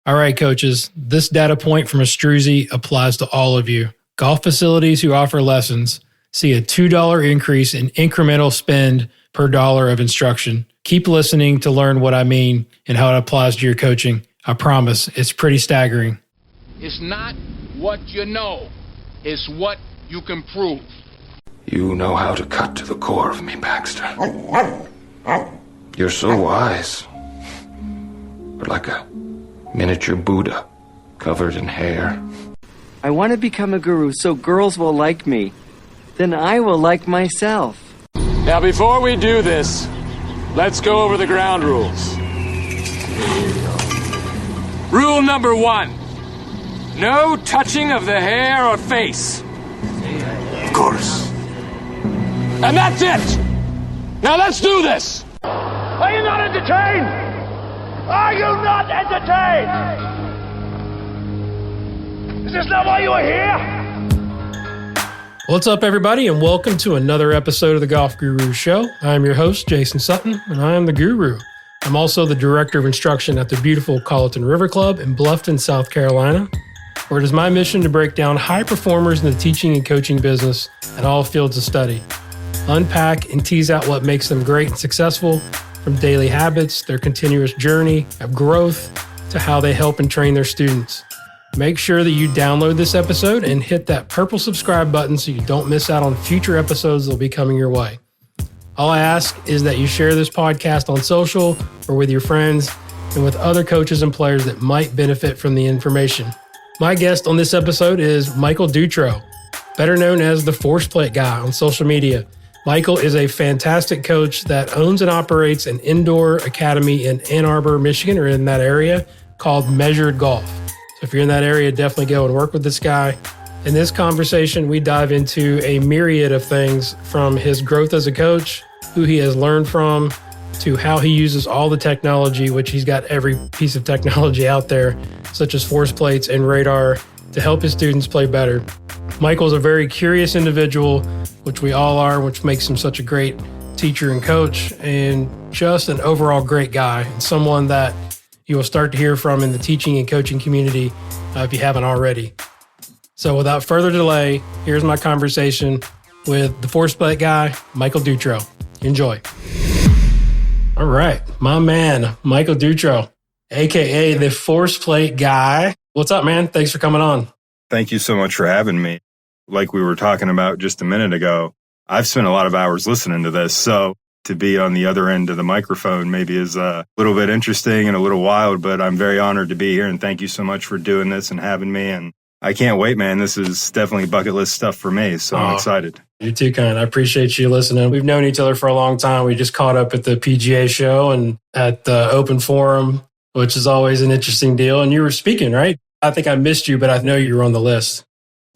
All right, coaches, this data point from Astruzi applies to all of you. Golf facilities who offer lessons see a $2 increase in incremental spend per dollar of instruction. Keep listening to learn what I mean and how it applies to your coaching. I promise, it's pretty staggering. It's not what you know, it's what you can prove. You know how to cut to the core of me, Baxter. You're so wise. But like a miniature Buddha covered in hair. I want to become a guru so girls will like me. Then I will like myself. Now, before we do this, let's go over the ground rules. Rule number 1. No touching of the hair or face. Of course. And that's it! Now let's do this! Are you not entertained? Are you not entertained? Is this not why you are here? What's up, everybody, and welcome to another episode of the Golf Guru Show. I'm your host, Jason Sutton, and I am the Guru. I'm also the Director of Instruction at the beautiful Colleton River Club in Bluffton, South Carolina, where it is my mission to break down high performers in the teaching and coaching business and all fields of study, unpack and tease out what makes them great and successful, from daily habits, their continuous journey of growth, to how they help and train their students. Make sure that you download this episode and hit that purple subscribe button so you don't miss out on future episodes that will be coming your way. All I ask is that you share this podcast on social or with your friends and with other coaches and players that might benefit from the information. My guest on this episode is Michael Dutro, better known as the Force Plate Guy on social media. Michael is a fantastic coach that owns and operates an indoor academy in Ann Arbor, Michigan, or in that area, called Measured Golf. So if you're in that area, definitely go and work with this guy. In this conversation, we dive into a myriad of things, from his growth as a coach, who he has learned from, to how he uses all the technology, which he's got every piece of technology out there, such as force plates and radar, to help his students play better. Michael's a very curious individual, which we all are, which makes him such a great teacher and coach, and just an overall great guy, and someone that you will start to hear from in the teaching and coaching community if you haven't already. So without further delay, here's my conversation with the Force Plate Guy, Michael Dutro. Enjoy. All right, my man, Michael Dutro, AKA the Force Plate Guy. What's up, man? Thanks for coming on. Thank you so much for having me. Like we were talking about just a minute ago, I've spent a lot of hours listening to this. So to be on the other end of the microphone maybe is a little bit interesting and a little wild, but I'm very honored to be here. And thank you so much for doing this and having me. And I can't wait, man. This is definitely bucket list stuff for me. So I'm excited. You're too kind. I appreciate you listening. We've known each other for a long time. We just caught up at the PGA show and at the Open Forum, which is always an interesting deal. And you were speaking, right? I think I missed you, but I know you were on the list.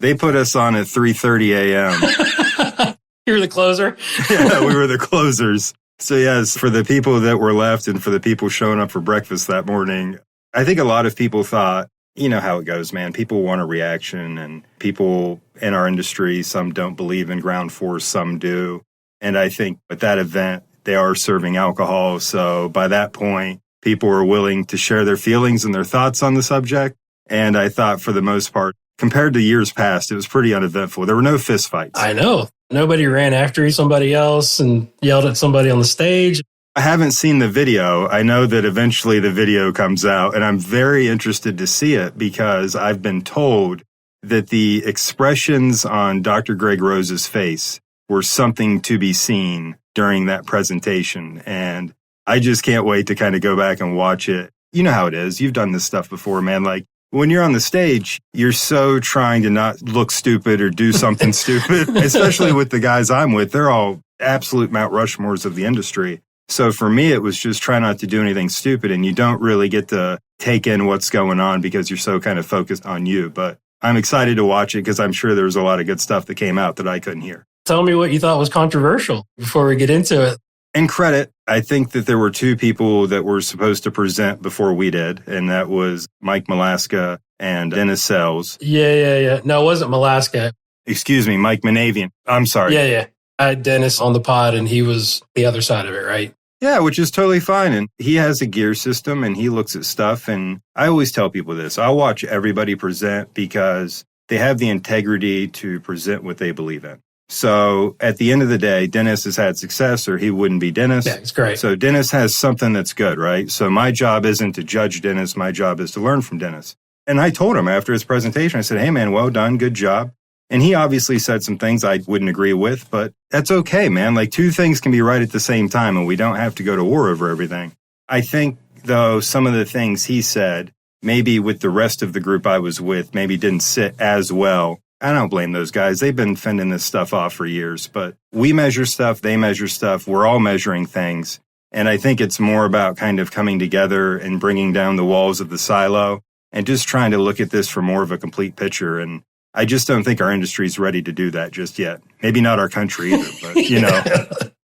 They put us on at 3:30 a.m. You were the closer? Yeah, we were the closers. So yes, for the people that were left and for the people showing up for breakfast that morning, I think a lot of people thought, you know how it goes, man. People want a reaction, and people in our industry, some don't believe in ground force, some do. And I think at that event, they are serving alcohol. So by that point, people were willing to share their feelings and their thoughts on the subject. And I thought for the most part, compared to years past, it was pretty uneventful. There were no fist fights. I know. Nobody ran after somebody else and yelled at somebody on the stage. I haven't seen the video. I know that eventually the video comes out, and I'm very interested to see it because I've been told that the expressions on Dr. Greg Rose's face were something to be seen during that presentation. And I just can't wait to kind of go back and watch it. You know how it is. You've done this stuff before, man. Like, when you're on the stage, you're so trying to not look stupid or do something stupid, especially with the guys I'm with. They're all absolute Mount Rushmores of the industry. So for me, it was just try not to do anything stupid, and you don't really get to take in what's going on because you're so kind of focused on you. But I'm excited to watch it because I'm sure there was a lot of good stuff that came out that I couldn't hear. Tell me what you thought was controversial before we get into it. In credit, I think that there were two people that were supposed to present before we did, and that was Mike Malaska and Dennis Sells. Yeah. No, it wasn't Malaska. Excuse me, Mike Manavian. I'm sorry. Yeah. I had Dennis on the pod, and he was the other side of it, right? Yeah, which is totally fine. And he has a gear system and he looks at stuff. And I always tell people this. I'll watch everybody present because they have the integrity to present what they believe in. So at the end of the day, Dennis has had success or he wouldn't be Dennis. Yeah, it's great. So Dennis has something that's good, right? So my job isn't to judge Dennis. My job is to learn from Dennis. And I told him after his presentation, I said, hey, man, well done. Good job. And he obviously said some things I wouldn't agree with, but that's okay, man. Like two things can be right at the same time and we don't have to go to war over everything. I think, though, some of the things he said, maybe with the rest of the group I was with, maybe didn't sit as well. I don't blame those guys. They've been fending this stuff off for years, but we measure stuff. They measure stuff. We're all measuring things. And I think it's more about kind of coming together and bringing down the walls of the silo and just trying to look at this for more of a complete picture. And I just don't think our industry is ready to do that just yet. Maybe not our country either, but you know.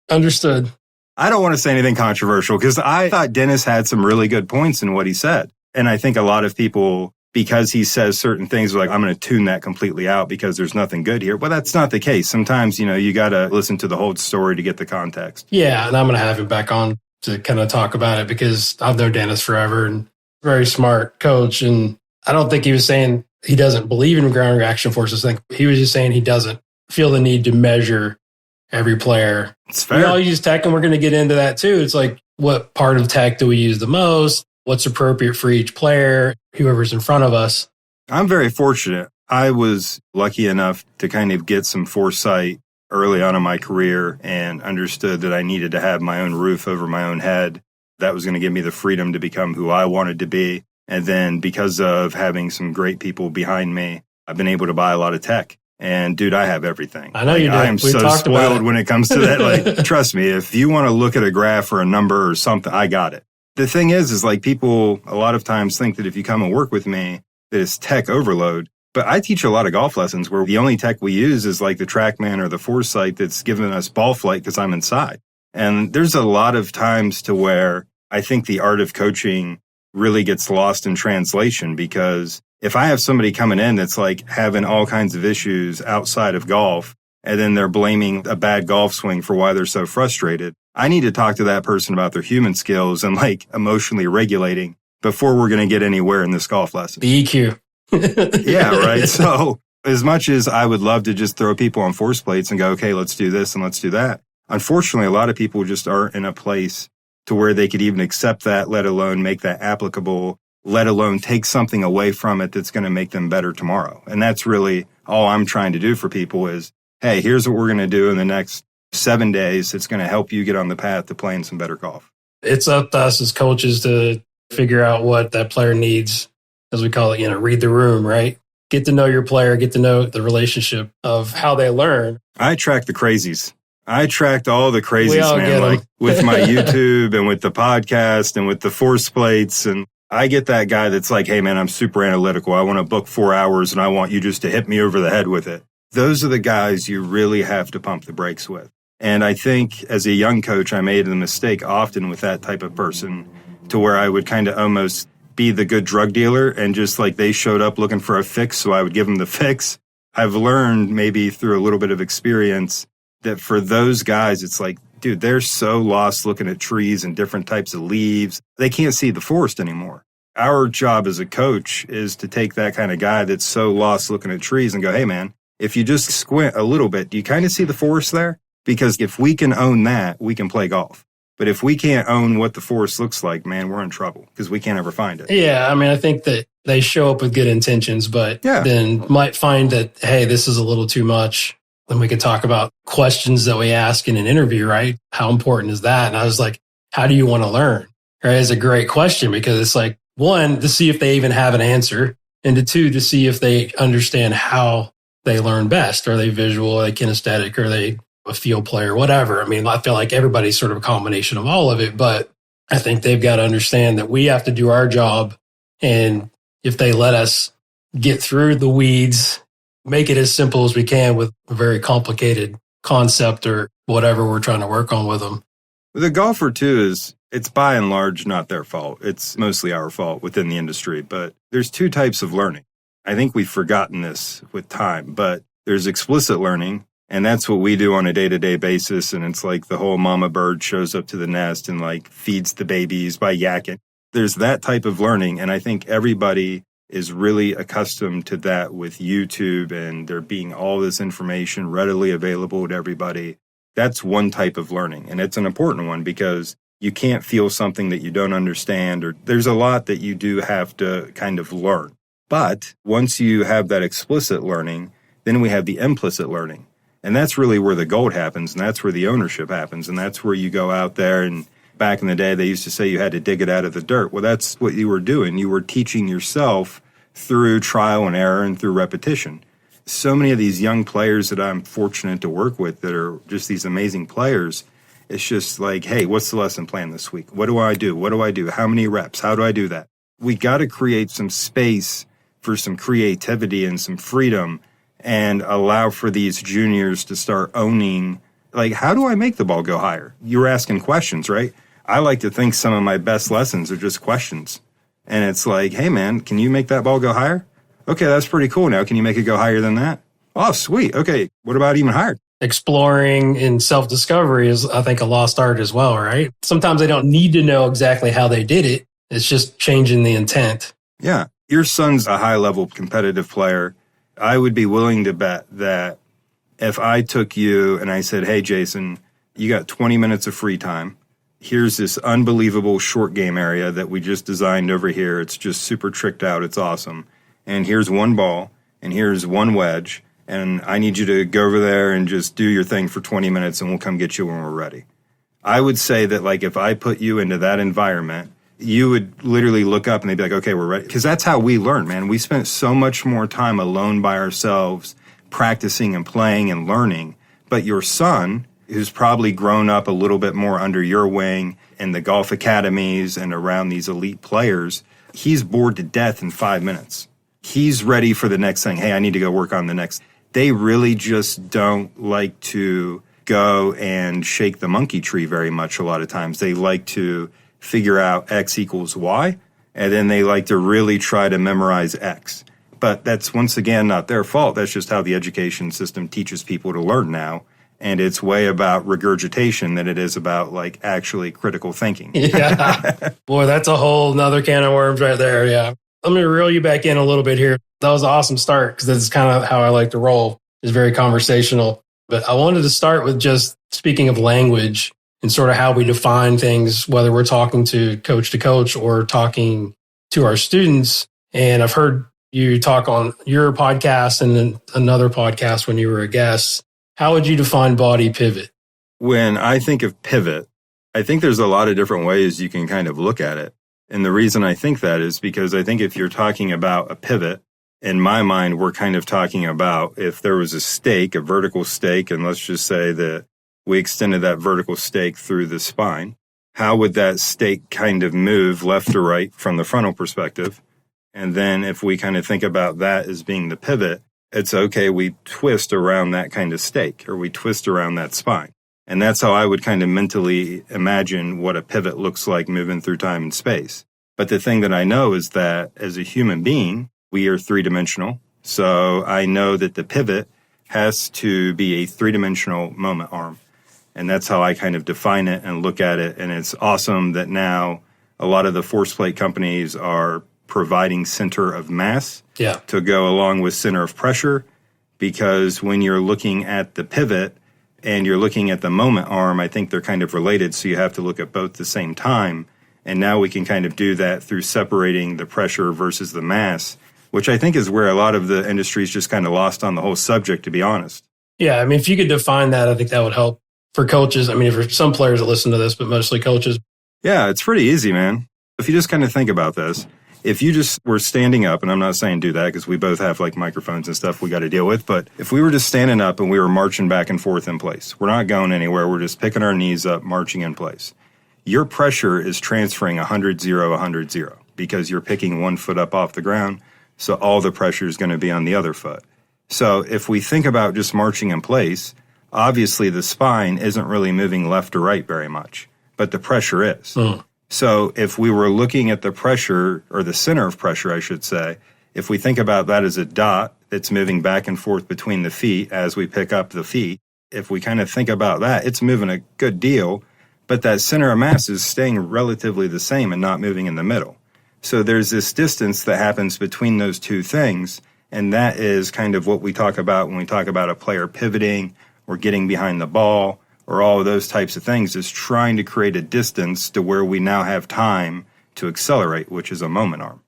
Understood. I don't want to say anything controversial because I thought Dennis had some really good points in what he said. And I think a lot of people, because he says certain things like, I'm going to tune that completely out because there's nothing good here. Well, that's not the case. Sometimes, you know, you got to listen to the whole story to get the context. Yeah, and I'm going to have him back on to kind of talk about it because I've known Dennis forever and very smart coach. And I don't think he was saying he doesn't believe in ground reaction forces. I think he was just saying he doesn't feel the need to measure every player. It's fair. We all use tech, and we're going to get into that too. It's like, what part of tech do we use the most? What's appropriate for each player, whoever's in front of us? I'm very fortunate. I was lucky enough to kind of get some foresight early on in my career and understood that I needed to have my own roof over my own head. That was going to give me the freedom to become who I wanted to be. And then because of having some great people behind me, I've been able to buy a lot of tech. And dude, I have everything. I know you do. I am so spoiled when it comes to that. Like, trust me, if you want to look at a graph or a number or something, I got it. The thing is like people a lot of times think that if you come and work with me, that it's tech overload. But I teach a lot of golf lessons where the only tech we use is like the TrackMan or the Foresight that's giving us ball flight because I'm inside. And there's a lot of times to where I think the art of coaching really gets lost in translation, because if I have somebody coming in that's like having all kinds of issues outside of golf, and then they're blaming a bad golf swing for why they're so frustrated, I need to talk to that person about their human skills and like emotionally regulating before we're going to get anywhere in this golf lesson. The EQ. Yeah, right. So as much as I would love to just throw people on force plates and go, okay, let's do this and let's do that. Unfortunately, a lot of people just aren't in a place to where they could even accept that, let alone make that applicable, let alone take something away from it that's going to make them better tomorrow. And that's really all I'm trying to do for people is, hey, here's what we're going to do in the next 7 days. It's going to help you get on the path to playing some better golf. It's up to us as coaches to figure out what that player needs, as we call it, read the room, right? Get to know your player, get to know the relationship of how they learn. I track the crazies. I tracked all the crazies, man, like with my YouTube and with the podcast and with the force plates. And I get that guy that's like, hey, man, I'm super analytical. I want to book 4 hours and I want you just to hit me over the head with it. Those are the guys you really have to pump the brakes with. And I think as a young coach, I made the mistake often with that type of person to where I would kind of almost be the good drug dealer and just like they showed up looking for a fix, so I would give them the fix. I've learned maybe through a little bit of experience that for those guys, it's like, dude, they're so lost looking at trees and different types of leaves. They can't see the forest anymore. Our job as a coach is to take that kind of guy that's so lost looking at trees and go, hey, man, if you just squint a little bit, do you kind of see the forest there? Because if we can own that, we can play golf. But if we can't own what the forest looks like, man, we're in trouble because we can't ever find it. Yeah, I mean, I think that they show up with good intentions, but then might find that, hey, this is a little too much. Then we could talk about questions that we ask in an interview, right? How important is that? And I was like, how do you want to learn? Right? It's a great question because it's like, one, to see if they even have an answer, and to two, to see if they understand how they learn best. Are they visual? Are they kinesthetic? Are they a field player? Whatever. I mean, I feel like everybody's sort of a combination of all of it, but I think they've got to understand that we have to do our job. And if they let us get through the weeds, make it as simple as we can with a very complicated concept or whatever we're trying to work on with them. The golfer, too, it's by and large not their fault. It's mostly our fault within the industry. But there's two types of learning. I think we've forgotten this with time, but there's explicit learning And that's what we do on a day-to-day basis. And it's like the whole mama bird shows up to the nest and like feeds the babies by yakking. There's that type of learning. And I think everybody is really accustomed to that with YouTube and there being all this information readily available to everybody. That's one type of learning. And it's an important one because you can't feel something that you don't understand, or there's a lot that you do have to kind of learn. But once you have that explicit learning, then we have the implicit learning. And that's really where the gold happens, and that's where the ownership happens, and that's where you go out there. And back in the day, they used to say you had to dig it out of the dirt. Well, that's what you were doing. You were teaching yourself through trial and error and through repetition. So many of these young players that I'm fortunate to work with that are just these amazing players, it's just like, hey, what's the lesson plan this week? What do I do? What do I do? How many reps? How do I do that? We got to create some space for some creativity and some freedom and allow for these juniors to start owning, like, how do I make the ball go higher? You're asking questions, right? I like to think some of my best lessons are just questions. And it's like, hey, man, can you make that ball go higher? Okay, that's pretty cool. Now, can you make it go higher than that? Oh, sweet. Okay, what about even higher? Exploring and self-discovery is, I think, a lost art as well, right? Sometimes they don't need to know exactly how they did it. It's just changing the intent. Yeah. Your son's a high-level competitive player. I would be willing to bet that if I took you and I said, hey, Jason, you got 20 minutes of free time. Here's this unbelievable short game area that we just designed over here. It's just super tricked out. It's awesome. And here's one ball, and here's one wedge, and I need you to go over there and just do your thing for 20 minutes, and we'll come get you when we're ready. I would say that, like, if I put you into that environment, you would literally look up and they'd be like, okay, we're ready. Because that's how we learn, man. We spent so much more time alone by ourselves, practicing and playing and learning. But your son, who's probably grown up a little bit more under your wing in the golf academies and around these elite players, he's bored to death in 5 minutes. He's ready for the next thing. Hey, I need to go work on the next. They really just don't like to go and shake the monkey tree very much a lot of times. They like to figure out X equals Y, and then they like to really try to memorize X. But that's, once again, not their fault. That's just how the education system teaches people to learn now. And it's way about regurgitation than it is about, like, actually critical thinking. Yeah. Boy, that's a whole nother can of worms right there. Yeah. Let me reel you back in a little bit here. That was an awesome start because that's kind of how I like to roll. It's very conversational. But I wanted to start with just speaking of language and sort of how we define things, whether we're talking to coach or talking to our students. And I've heard you talk on your podcast and then another podcast when you were a guest. How would you define body pivot? When I think of pivot, I think there's a lot of different ways you can kind of look at it. And the reason I think that is because I think if you're talking about a pivot, in my mind, we're kind of talking about if there was a stake, a vertical stake, and let's just say that we extended that vertical stake through the spine, how would that stake kind of move left to right from the frontal perspective? And then if we kind of think about that as being the pivot, it's okay, we twist around that kind of stake, or we twist around that spine. And that's how I would kind of mentally imagine what a pivot looks like moving through time and space. But the thing that I know is that as a human being, we are three-dimensional. So I know that the pivot has to be a three-dimensional moment arm. And that's how I kind of define it and look at it. And it's awesome that now a lot of the force plate companies are providing center of mass to go along with center of pressure, because when you're looking at the pivot and you're looking at the moment arm, I think they're kind of related. So you have to look at both at the same time. And now we can kind of do that through separating the pressure versus the mass, which I think is where a lot of the industry is just kind of lost on the whole subject, to be honest. Yeah, I mean, if you could define that, I think that would help for coaches. I mean, for some players that listen to this, but mostly coaches. Yeah, it's pretty easy, man. If you just kind of think about this, if you just were standing up, and I'm not saying do that because we both have like microphones and stuff we got to deal with, but if we were just standing up and we were marching back and forth in place, we're not going anywhere. We're just picking our knees up, marching in place. Your pressure is transferring 100-0, 100-0 because you're picking one foot up off the ground. So all the pressure is going to be on the other foot. So if we think about just marching in place, obviously the spine isn't really moving left or right very much, but the pressure is. So if we were looking at the pressure, or the center of pressure, I should say, if we think about that as a dot that's moving back and forth between the feet as we pick up the feet, if we kind of think about that, it's moving a good deal, but that center of mass is staying relatively the same and not moving in the middle. So there's this distance that happens between those two things, and that is kind of what we talk about when we talk about a player pivoting or getting behind the ball or all of those types of things, is trying to create a distance to where we now have time to accelerate, which is a moment arm.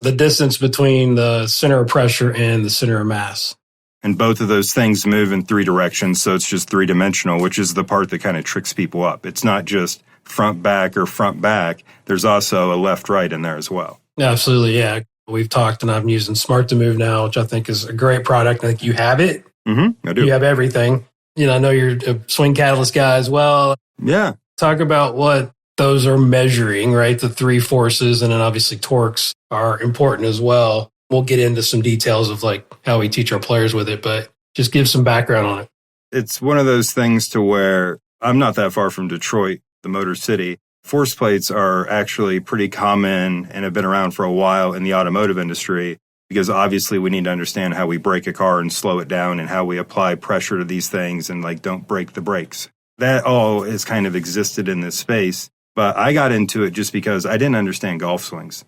The distance between the center of pressure and the center of mass. And both of those things move in three directions, so it's just three-dimensional, which is the part that kind of tricks people up. It's not just front back or front back. There's also a left right in there as well. Absolutely, yeah. We've talked, and I'm using Smart to Move now, which I think is a great product. I think you have it. I do. You have everything. I know you're a swing catalyst guy as well. Yeah. Talk about what those are measuring, right? The three forces, and then obviously torques are important as well. We'll get into some details of like how we teach our players with it, but just give some background on it. It's one of those things to where I'm not that far from Detroit, the Motor City. Force plates are actually pretty common and have been around for a while in the automotive industry, because obviously we need to understand how we brake a car and slow it down and how we apply pressure to these things and like don't break the brakes. That all has kind of existed in this space, but I got into it just because I didn't understand golf swings.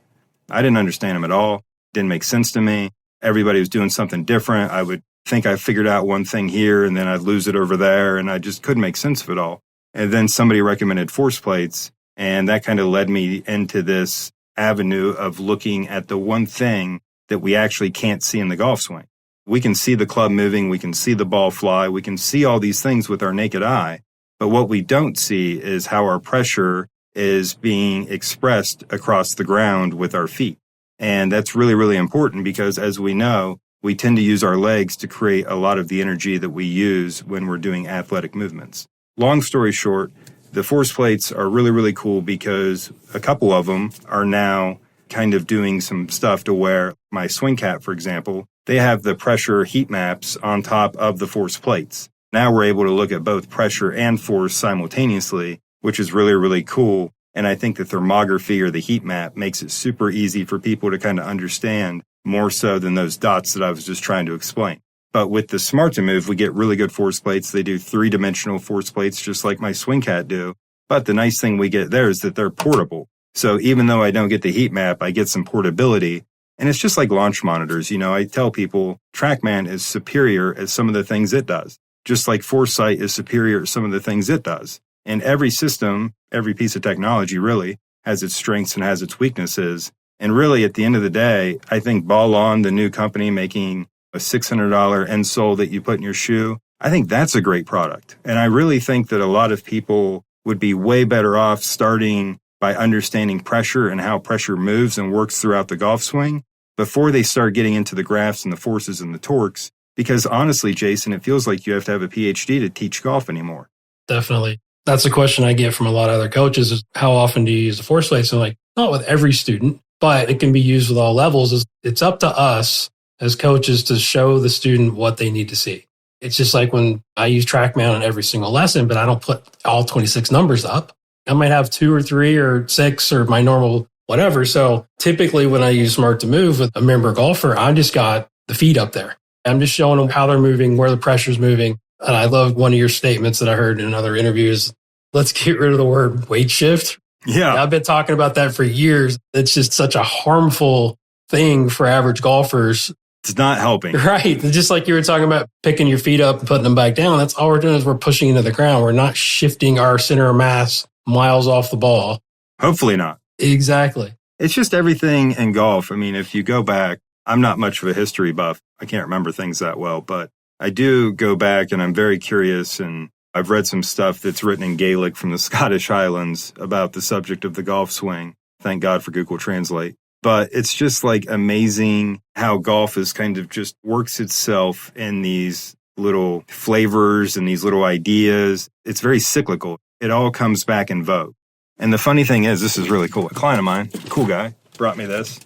I didn't understand them at all. Didn't make sense to me. Everybody was doing something different. I would think I figured out one thing here and then I'd lose it over there, and I just couldn't make sense of it all. And then somebody recommended force plates, and that kind of led me into this avenue of looking at the one thing that we actually can't see in the golf swing. We can see the club moving, we can see the ball fly, we can see all these things with our naked eye, but what we don't see is how our pressure is being expressed across the ground with our feet. And that's really, really important because, as we know, we tend to use our legs to create a lot of the energy that we use when we're doing athletic movements. Long story short, the force plates are really, really cool because a couple of them are now kind of doing some stuff to where my swing cat, for example, they have the pressure heat maps on top of the force plates. Now we're able to look at both pressure and force simultaneously, which is really, really cool. And I think the thermography or the heat map makes it super easy for people to kind of understand, more so than those dots that I was just trying to explain. But with the Smart to Move, we get really good force plates. They do three-dimensional force plates just like my swing cat do. But the nice thing we get there is that they're portable. So even though I don't get the heat map, I get some portability. And it's just like launch monitors. I tell people TrackMan is superior at some of the things it does, just like Foresight is superior at some of the things it does. And every system, every piece of technology really has its strengths and has its weaknesses. And really, at the end of the day, I think Ball On, the new company making a $600 insole that you put in your shoe, I think that's a great product. And I really think that a lot of people would be way better off starting by understanding pressure and how pressure moves and works throughout the golf swing before they start getting into the graphs and the forces and the torques. Because honestly, Jason, it feels like you have to have a PhD to teach golf anymore. Definitely. That's a question I get from a lot of other coaches is how often do you use the force plates? And like, not with every student, but it can be used with all levels. It's up to us as coaches to show the student what they need to see. It's just like when I use TrackMan on every single lesson, but I don't put all 26 numbers up. I might have 2 or 3 or 6 or my normal whatever. So typically when I use Smart to Move with a member golfer, I just got the feet up there. I'm just showing them how they're moving, where the pressure's moving. And I love one of your statements that I heard in another interview is, let's get rid of the word weight shift. Yeah. I've been talking about that for years. It's just such a harmful thing for average golfers. It's not helping. Right. Just like you were talking about picking your feet up and putting them back down. That's all we're doing is we're pushing into the ground. We're not shifting our center of mass miles off the ball. Hopefully not. Exactly. It's just everything in golf. I mean, if you go back, I'm not much of a history buff. I can't remember things that well, but I do go back and I'm very curious, and I've read some stuff that's written in Gaelic from the Scottish Highlands about the subject of the golf swing. Thank God for Google Translate. But it's just like amazing how golf is kind of just works itself in these little flavors and these little ideas. It's very cyclical. It all comes back in vogue. And the funny thing is, this is really cool. A client of mine, cool guy, brought me this.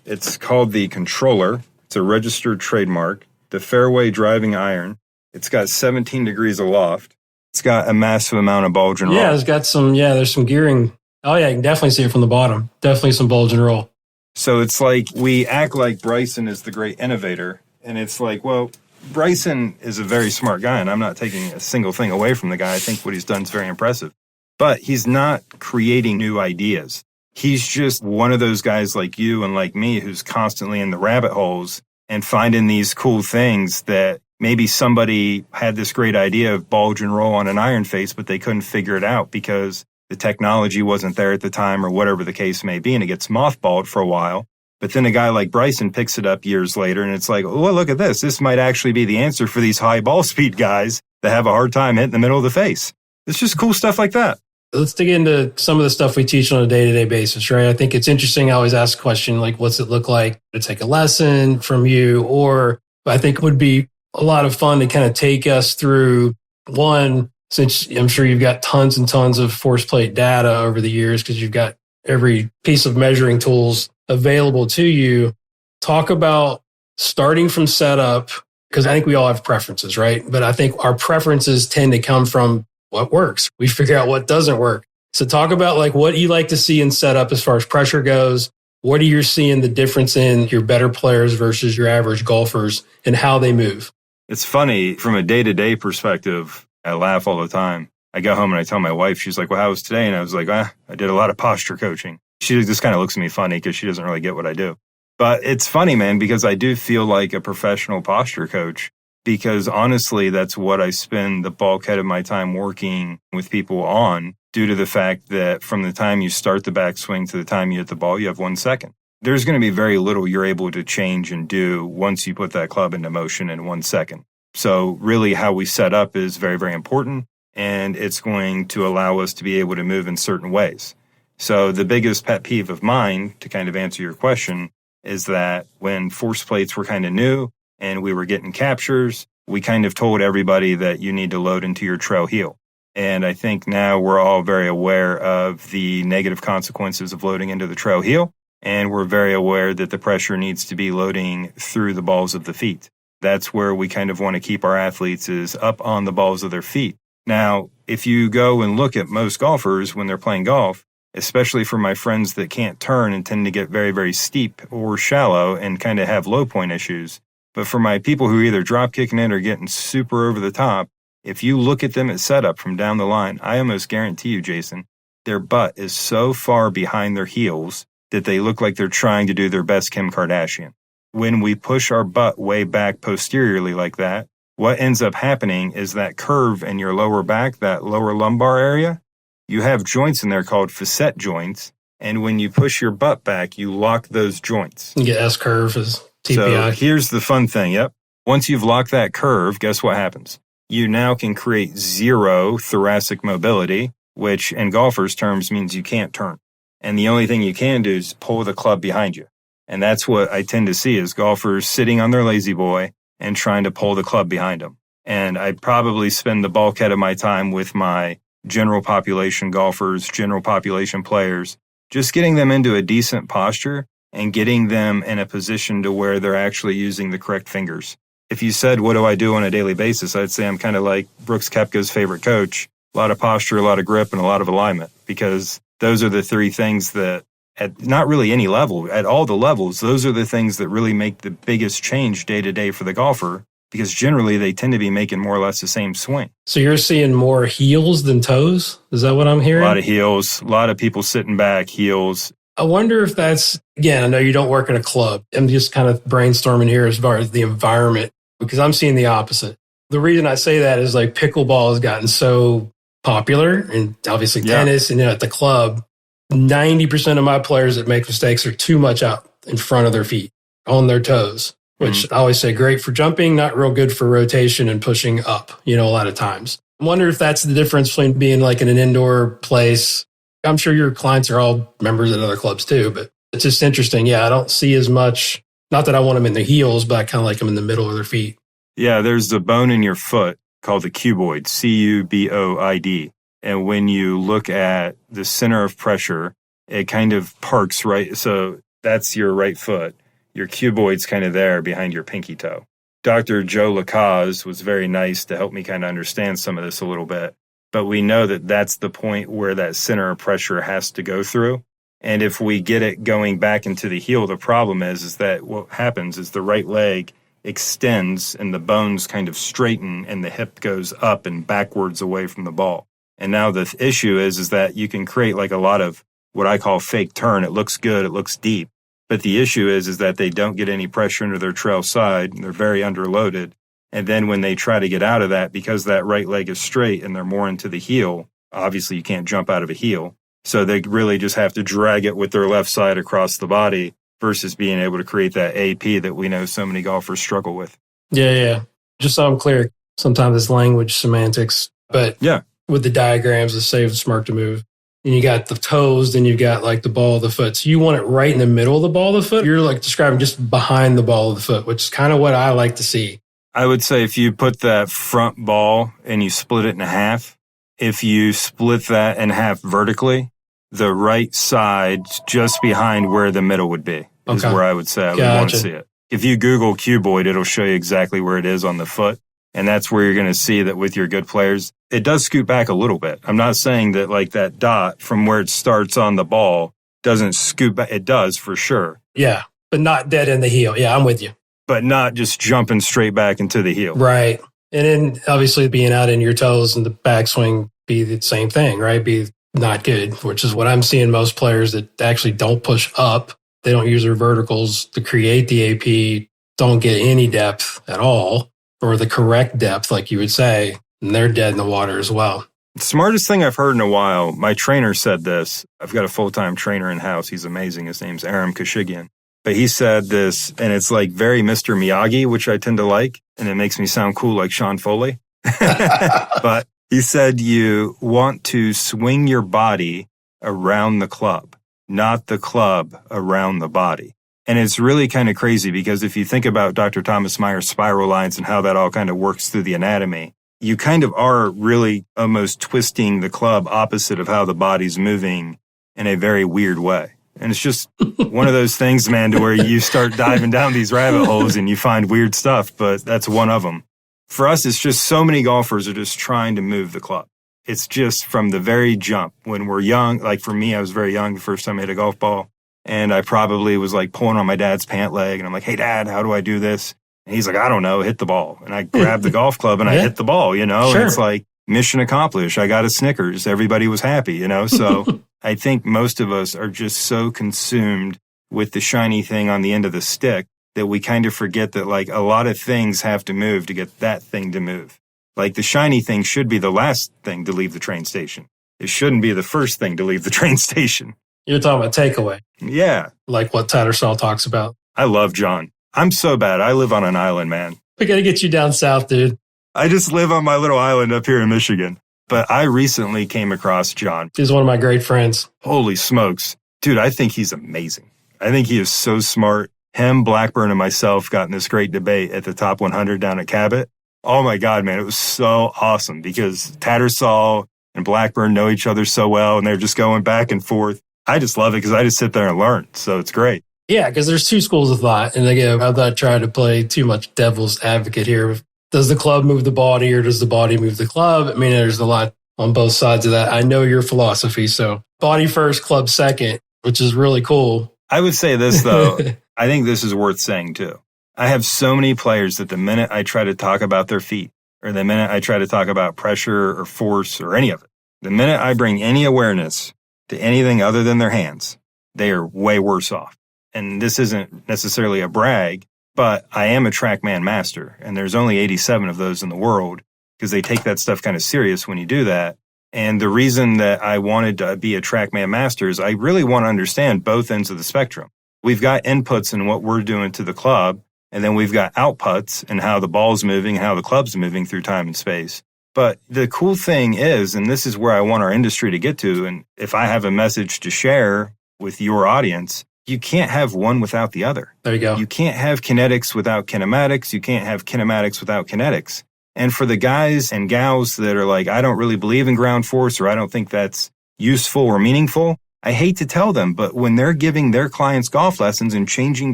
It's called the Controller. It's a registered trademark. The fairway driving iron. It's got 17 degrees aloft. It's got a massive amount of bulge and roll. Yeah, it's got some, there's some gearing. Oh, yeah, you can definitely see it from the bottom. Definitely some bulge and roll. So it's like we act like Bryson is the great innovator. And it's like, well, Bryson is a very smart guy, and I'm not taking a single thing away from the guy. I think what he's done is very impressive. But he's not creating new ideas. He's just one of those guys like you and like me who's constantly in the rabbit holes and finding these cool things that maybe somebody had this great idea of bulge and roll on an iron face, but they couldn't figure it out because the technology wasn't there at the time or whatever the case may be, and it gets mothballed for a while. But then a guy like Bryson picks it up years later, and it's like, oh, well, look at this. This might actually be the answer for these high ball speed guys that have a hard time hitting the middle of the face. It's just cool stuff like that. Let's dig into some of the stuff we teach on a day-to-day basis, right? I think it's interesting. I always ask a question like, what's it look like to take a lesson from you? Or I think it would be a lot of fun to kind of take us through one, since I'm sure you've got tons and tons of force plate data over the years because you've got every piece of measuring tools available to you. Talk about starting from setup, because I think we all have preferences, right? But I think our preferences tend to come from what works. We figure out what doesn't work. So talk about like what you like to see in setup as far as pressure goes. What are you seeing the difference in your better players versus your average golfers and how they move? It's funny from a day-to-day perspective. I laugh all the time. I go home and I tell my wife, she's like, well, how was today? And I was like, I did a lot of posture coaching. She just kind of looks at me funny because she doesn't really get what I do. But it's funny, man, because I do feel like a professional posture coach. Because honestly, that's what I spend the bulkhead of my time working with people on, due to the fact that from the time you start the backswing to the time you hit the ball, you have 1 second. There's going to be very little you're able to change and do once you put that club into motion in 1 second. So really how we set up is very, very important, and it's going to allow us to be able to move in certain ways. So the biggest pet peeve of mine, to kind of answer your question, is that when force plates were kind of new, and we were getting captures, we kind of told everybody that you need to load into your trail heel. And I think now we're all very aware of the negative consequences of loading into the trail heel. And we're very aware that the pressure needs to be loading through the balls of the feet. That's where we kind of want to keep our athletes, is up on the balls of their feet. Now, if you go and look at most golfers when they're playing golf, especially for my friends that can't turn and tend to get very, very steep or shallow and kind of have low point issues, but for my people who are either drop kicking it or getting super over the top, if you look at them at setup from down the line, I almost guarantee you, Jason, their butt is so far behind their heels that they look like they're trying to do their best Kim Kardashian. When we push our butt way back posteriorly like that, what ends up happening is that curve in your lower back, that lower lumbar area, you have joints in there called facet joints. And when you push your butt back, you lock those joints. You get S-curve as TPI. So here's the fun thing. Yep. Once you've locked that curve, guess what happens? You now can create zero thoracic mobility, which in golfers' terms means you can't turn. And the only thing you can do is pull the club behind you. And that's what I tend to see is golfers sitting on their lazy boy and trying to pull the club behind them. And I probably spend the bulkhead of my time with my general population golfers, general population players, just getting them into a decent posture and getting them in a position to where they're actually using the correct fingers. If you said, what do I do on a daily basis? I'd say I'm kind of like Brooks Koepka's favorite coach, a lot of posture, a lot of grip, and a lot of alignment, because those are the three things that at not really any level, at all the levels, those are the things that really make the biggest change day to day for the golfer, because generally they tend to be making more or less the same swing. So you're seeing more heels than toes? Is that what I'm hearing? A lot of heels, a lot of people sitting back, heels. I wonder if that's, again, I know you don't work in a club. I'm just kind of brainstorming here as far as the environment, because I'm seeing the opposite. The reason I say that is like pickleball has gotten so popular, and obviously tennis, and at the club, 90% of my players that make mistakes are too much out in front of their feet, on their toes, which I always say great for jumping, not real good for rotation and pushing up, a lot of times. I wonder if that's the difference between being like in an indoor place. I'm sure your clients are all members at other clubs too, but it's just interesting. Yeah, I don't see as much, not that I want them in the heels, but I kind of like them in the middle of their feet. Yeah, there's the bone in your foot called the cuboid, C-U-B-O-I-D. And when you look at the center of pressure, it kind of parks right. So that's your right foot. Your cuboid's kind of there behind your pinky toe. Dr. Joe Lacaze was very nice to help me kind of understand some of this a little bit. But we know that that's the point where that center of pressure has to go through. And if we get it going back into the heel, the problem is that what happens is the right leg extends and the bones kind of straighten and the hip goes up and backwards away from the ball. And now the issue is that you can create like a lot of what I call fake turn. It looks good. It looks deep. But the issue is that they don't get any pressure into their trail side. And they're very underloaded. And then when they try to get out of that, because that right leg is straight and they're more into the heel, obviously you can't jump out of a heel. So they really just have to drag it with their left side across the body versus being able to create that AP that we know so many golfers struggle with. Yeah. Just so I'm clear, sometimes it's language semantics, but yeah, with the diagrams, it's safe and smart to move. And you got the toes, then you got like the ball of the foot. So you want it right in the middle of the ball of the foot. You're like describing just behind the ball of the foot, which is kind of what I like to see. I would say if you put that front ball and you split it in half, if you split that in half vertically, the right side just behind where the middle would be is where I would say I would want to see it. If you Google cuboid, it'll show you exactly where it is on the foot. And that's where you're going to see that with your good players, it does scoot back a little bit. I'm not saying that like that dot from where it starts on the ball doesn't scoot back. It does for sure. Yeah, but not dead in the heel. Yeah, I'm with you. But not just jumping straight back into the heel. Right. And then obviously being out in your toes and the backswing be the same thing, right? Be not good, which is what I'm seeing most players that actually don't push up. They don't use their verticals to create the AP, don't get any depth at all, or the correct depth, like you would say, and they're dead in the water as well. The smartest thing I've heard in a while, my trainer said this. I've got a full-time trainer in-house. He's amazing. His name's Aram Kashigian. But he said this, and it's like very Mr. Miyagi, which I tend to like, and it makes me sound cool like Sean Foley. But he said you want to swing your body around the club, not the club around the body. And it's really kind of crazy because if you think about Dr. Thomas Meyer's spiral lines and how that all kind of works through the anatomy, you kind of are really almost twisting the club opposite of how the body's moving in a very weird way. And it's just one of those things, man, to where you start diving down these rabbit holes and you find weird stuff, but that's one of them. For us, it's just so many golfers are just trying to move the club. It's just from the very jump. When we're young, like for me, I was very young the first time I hit a golf ball. And I probably was like pulling on my dad's pant leg. And I'm like, hey, Dad, how do I do this? And he's like, I don't know, hit the ball. And I grabbed the golf club and I hit the ball, you know? Sure. And it's like mission accomplished. I got a Snickers. Everybody was happy, you know? So I think most of us are just so consumed with the shiny thing on the end of the stick that we kind of forget that like a lot of things have to move to get that thing to move. Like the shiny thing should be the last thing to leave the train station. It shouldn't be the first thing to leave the train station. You're talking about takeaway. Yeah. Like what Tattersall talks about. I love John. I'm so bad. I live on an island, man. We got to get you down south, dude. I just live on my little island up here in Michigan. But I recently came across John. He's one of my great friends. Holy smokes. Dude, I think he's amazing. I think he is so smart. Him, Blackburn, and myself got in this great debate at the top 100 down at Cabot. Oh my God, man. It was so awesome because Tattersall and Blackburn know each other so well and they're just going back and forth. I just love it because I just sit there and learn. So it's great. Yeah, because there's two schools of thought. And again, I'm not trying to play too much devil's advocate here. Does the club move the body or does the body move the club? I mean, there's a lot on both sides of that. I know your philosophy. So body first, club second, which is really cool. I would say this, though. I think this is worth saying, too. I have so many players that the minute I try to talk about their feet or the minute I try to talk about pressure or force or any of it, the minute I bring any awareness to anything other than their hands, they are way worse off. And this isn't necessarily a brag, but I am a TrackMan master, and there's only 87 of those in the world because they take that stuff kind of serious when you do that. And the reason that I wanted to be a TrackMan master is I really want to understand both ends of the spectrum. We've got inputs in what we're doing to the club, and then we've got outputs and how the ball's moving, how the club's moving through time and space. But the cool thing is, and this is where I want our industry to get to, and if I have a message to share with your audience, you can't have one without the other. There you go. You can't have kinetics without kinematics. You can't have kinematics without kinetics. And for the guys and gals that are like, I don't really believe in ground force or I don't think that's useful or meaningful, I hate to tell them, but when they're giving their clients golf lessons and changing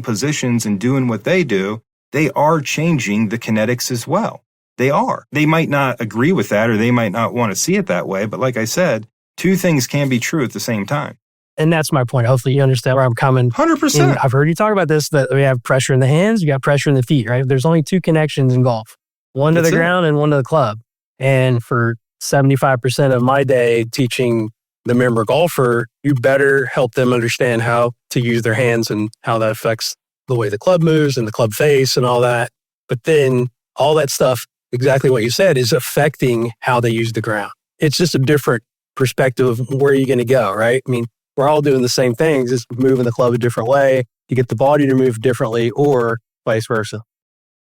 positions and doing what they do, they are changing the kinetics as well. They are. They might not agree with that or they might not want to see it that way. But like I said, two things can be true at the same time. And that's my point. Hopefully you understand where I'm coming. 100%. And I've heard you talk about this, that we have pressure in the hands, you got pressure in the feet, right? There's only two connections in golf, one to the ground and one to the club. And for 75% of my day teaching the member golfer, you better help them understand how to use their hands and how that affects the way the club moves and the club face and all that. But then all that stuff, exactly what you said, is affecting how they use the ground. It's just a different perspective of where you're going to go, right? I mean, we're all doing the same things, just moving the club a different way. You get the body to move differently or vice versa.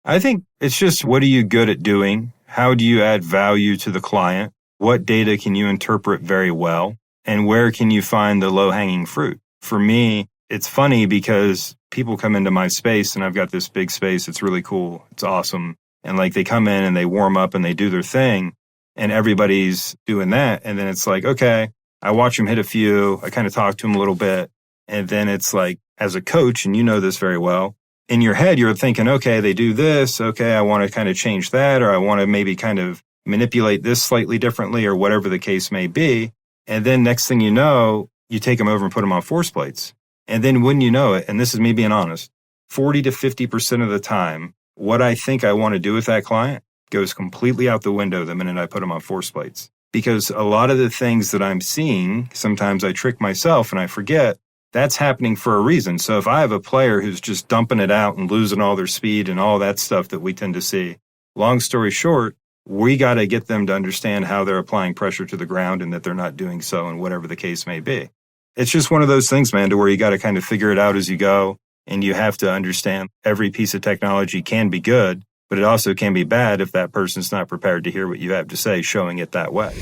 I think it's just, what are you good at doing? How do you add value to the client? What data can you interpret very well? And where can you find the low-hanging fruit? For me, it's funny because people come into my space and I've got this big space. It's really cool. It's awesome. And like they come in and they warm up and they do their thing and everybody's doing that. And then it's like, okay, I watch them hit a few. I kind of talk to them a little bit. And then it's like, as a coach, and you know this very well, in your head, you're thinking, okay, they do this. Okay, I want to kind of change that, or I want to maybe kind of manipulate this slightly differently, or whatever the case may be. And then next thing you know, you take them over and put them on force plates. And then when you know it, and this is me being honest, 40 to 50% of the time, what I think I want to do with that client goes completely out the window the minute I put them on force plates. Because a lot of the things that I'm seeing, sometimes I trick myself and I forget, that's happening for a reason. So if I have a player who's just dumping it out and losing all their speed and all that stuff that we tend to see, long story short, we got to get them to understand how they're applying pressure to the ground and that they're not doing so, and whatever the case may be. It's just one of those things, man, to where you got to kind of figure it out as you go. And you have to understand every piece of technology can be good, but it also can be bad if that person's not prepared to hear what you have to say, showing it that way.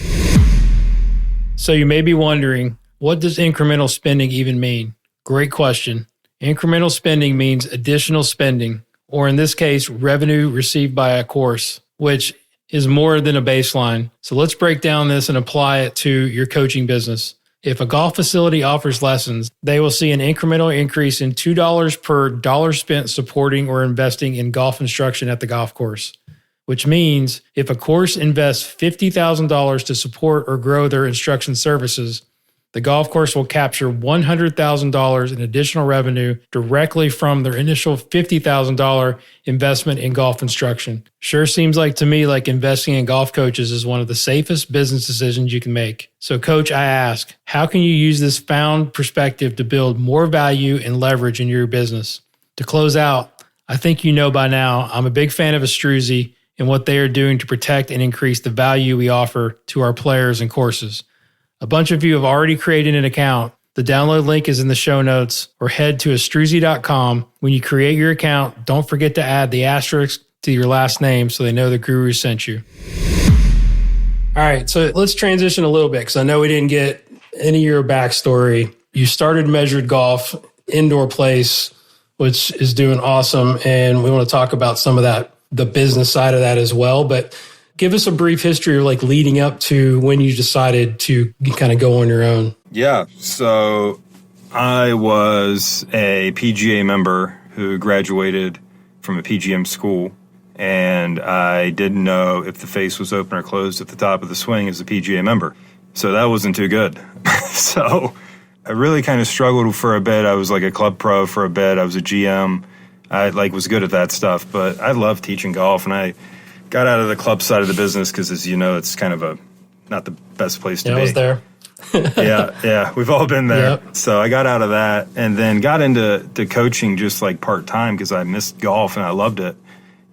So you may be wondering, what does incremental spending even mean? Great question. Incremental spending means additional spending, or in this case, revenue received by a course, which is more than a baseline. So let's break down this and apply it to your coaching business. If a golf facility offers lessons, they will see an incremental increase in $2 per dollar spent supporting or investing in golf instruction at the golf course, which means if a course invests $50,000 to support or grow their instruction services, the golf course will capture $100,000 in additional revenue directly from their initial $50,000 investment in golf instruction. Sure seems like to me like investing in golf coaches is one of the safest business decisions you can make. So coach, I ask, how can you use this found perspective to build more value and leverage in your business? To close out, I think you know by now, I'm a big fan of Astruzi and what they are doing to protect and increase the value we offer to our players and courses. A bunch of you have already created an account. The download link is in the show notes, or head to astruzi.com. When you create your account, don't forget to add the asterisk to your last name so they know the guru sent you. All right, so let's transition a little bit because I know we didn't get any of your backstory. You started Measured Golf, indoor place, which is doing awesome, and we want to talk about some of that, the business side of that as well. But give us a brief history of like leading up to when you decided to kind of go on your own. Yeah. So I was a PGA member who graduated from a PGM school, and I didn't know if the face was open or closed at the top of the swing as a PGA member. So that wasn't too good. So I really kind of struggled for a bit. I was like a club pro for a bit. I was a GM. I was good at that stuff, but I love teaching golf, and I got out of the club side of the business because, as you know, it's kind of not the best place to be. I was there. Yeah, we've all been there. Yep. So I got out of that and then got into coaching just like part-time because I missed golf and I loved it.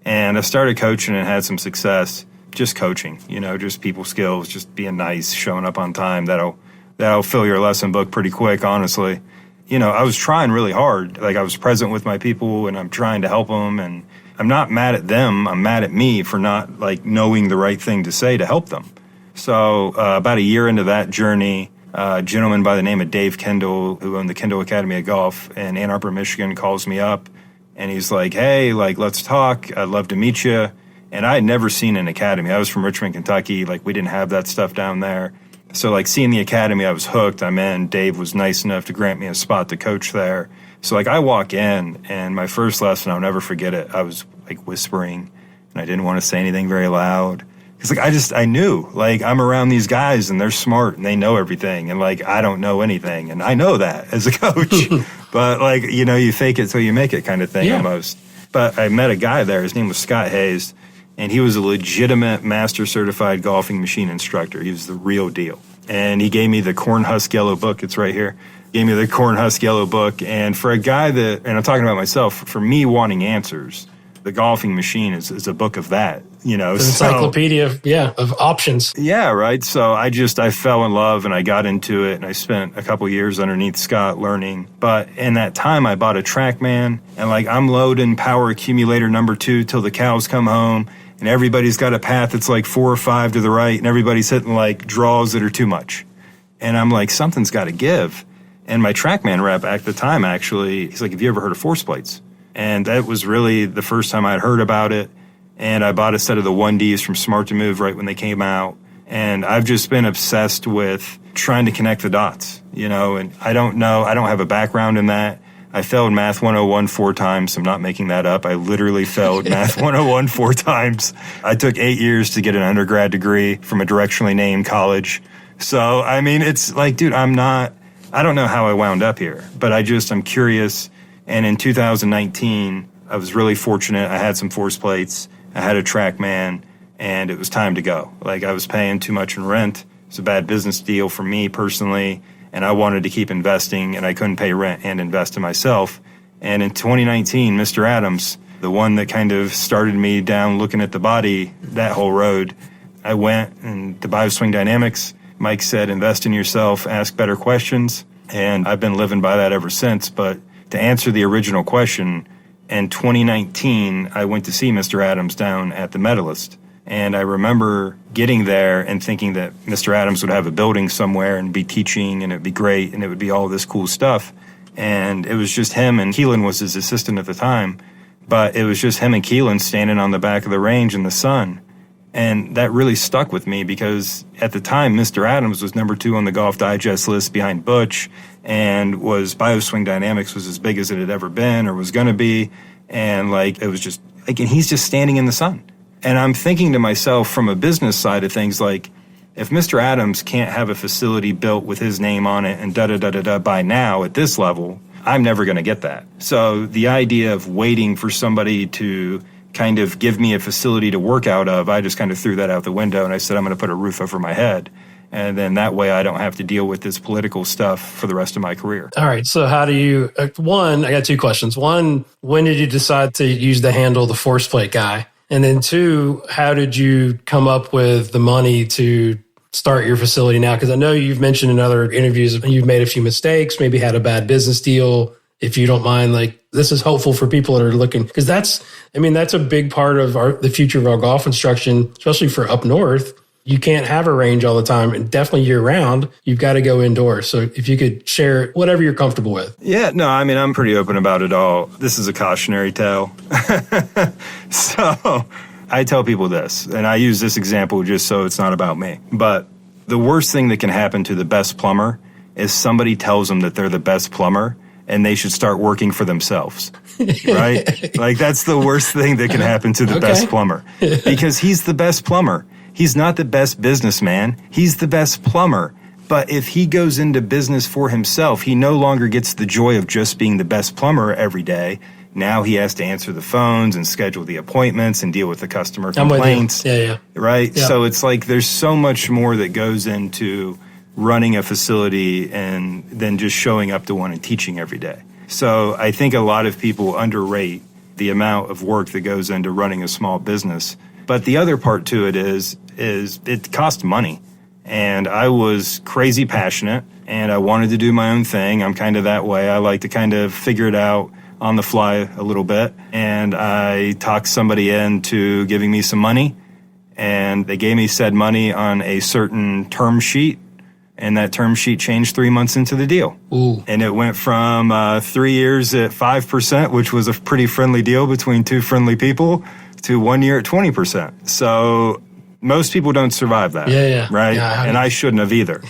And I started coaching and had some success just coaching, just people skills, just being nice, showing up on time. That'll fill your lesson book pretty quick, honestly. I was trying really hard. Like I was present with my people and I'm trying to help them, and I'm not mad at them. I'm mad at me for not knowing the right thing to say to help them. So about a year into that journey, a gentleman by the name of Dave Kendall, who owned the Kendall Academy of Golf in Ann Arbor, Michigan, calls me up and he's like, hey, let's talk. I'd love to meet you. And I had never seen an academy. I was from Richmond, Kentucky. We didn't have that stuff down there. So seeing the academy, I was hooked. I'm in. Dave was nice enough to grant me a spot to coach there. So I walk in, and my first lesson, I'll never forget it. I was whispering, and I didn't want to say anything very loud. Because like I knew, like I'm around these guys and they're smart and they know everything, and like I don't know anything, and I know that as a coach. But like, you know, you fake it till you make it kind of thing almost. But I met a guy there. His name was Scott Hayes, and he was a legitimate master certified golfing machine instructor. He was the real deal. And he gave me the Cornhusk Yellow book. It's right here. Gave me the Cornhusk Yellow book. And for a guy that, and I'm talking about myself, for me wanting answers, the golfing machine is a book of that, you know. It's an encyclopedia of options. Yeah, right. So I fell in love and I got into it, and I spent a couple years underneath Scott learning. But in that time, I bought a TrackMan, and like I'm loading power accumulator number 2 till the cows come home, and everybody's got a path that's like 4 or 5 to the right, and everybody's hitting like draws that are too much. And I'm like, something's got to give. And my TrackMan rep at the time, actually, he's like, have you ever heard of force plates? And that was really the first time I'd heard about it. And I bought a set of the 1Ds from Smart to Move right when they came out. And I've just been obsessed with trying to connect the dots, you know. And I don't have a background in that. I failed Math 101 4 times. I'm not making that up. I literally failed Math 101 4 times. I took 8 years to get an undergrad degree from a directionally named college. So, I mean, it's like, dude, I don't know how I wound up here, but I'm curious. And in 2019, I was really fortunate. I had some force plates, I had a TrackMan, and it was time to go. Like, I was paying too much in rent. It's a bad business deal for me personally, and I wanted to keep investing, and I couldn't pay rent and invest in myself. And in 2019, Mr. Adams, the one that kind of started me down looking at the body, that whole road, I went, and the Bioswing Dynamics, Mike said, invest in yourself, ask better questions, and I've been living by that ever since. But to answer the original question, in 2019, I went to see Mr. Adams down at the Medalist. And I remember getting there and thinking that Mr. Adams would have a building somewhere and be teaching, and it'd be great, and it would be all this cool stuff. And it was just him, and Keelan was his assistant at the time. But it was just him and Keelan standing on the back of the range in the sun. And that really stuck with me because at the time, Mr. Adams was number 2 on the Golf Digest list behind Butch, and was Bioswing Dynamics was as big as it had ever been or was going to be. And like, it was just like, and he's just standing in the sun. And I'm thinking to myself from a business side of things, like, if Mr. Adams can't have a facility built with his name on it and da-da-da-da-da by now at this level, I'm never going to get that. So the idea of waiting for somebody to kind of give me a facility to work out of, I just kind of threw that out the window, and I said, I'm going to put a roof over my head. And then that way I don't have to deal with this political stuff for the rest of my career. All right. So how do you, one, I got 2 questions. One, when did you decide to use the handle, the force plate guy? And then 2, how did you come up with the money to start your facility now? Because I know you've mentioned in other interviews, you've made a few mistakes, maybe had a bad business deal. If you don't mind, like, this is hopeful for people that are looking, because that's a big part of the future of our golf instruction, especially for up north. You can't have a range all the time, and definitely year round, you've got to go indoors. So if you could share whatever you're comfortable with. Yeah, no, I mean, I'm pretty open about it all. This is a cautionary tale. So I tell people this, and I use this example just so it's not about me. But the worst thing that can happen to the best plumber is somebody tells them that they're the best plumber and they should start working for themselves, right? Like, that's the worst thing that can happen to the best plumber, because he's the best plumber. He's not the best businessman. He's the best plumber. But if he goes into business for himself, he no longer gets the joy of just being the best plumber every day. Now he has to answer the phones and schedule the appointments and deal with the customer complaints. Yeah. Right? Yep. So it's like there's so much more that goes into running a facility and then just showing up to one and teaching every day. So I think a lot of people underrate the amount of work that goes into running a small business. But the other part to it is it costs money. And I was crazy passionate, and I wanted to do my own thing. I'm kind of that way. I like to kind of figure it out on the fly a little bit. And I talked somebody into giving me some money, and they gave me said money on a certain term sheet. And that term sheet changed 3 months into the deal. Ooh. And it went from 3 years at 5%, which was a pretty friendly deal between 2 friendly people, to 1 year at 20%. So most people don't survive that. Yeah. Right? Yeah, and I shouldn't have either.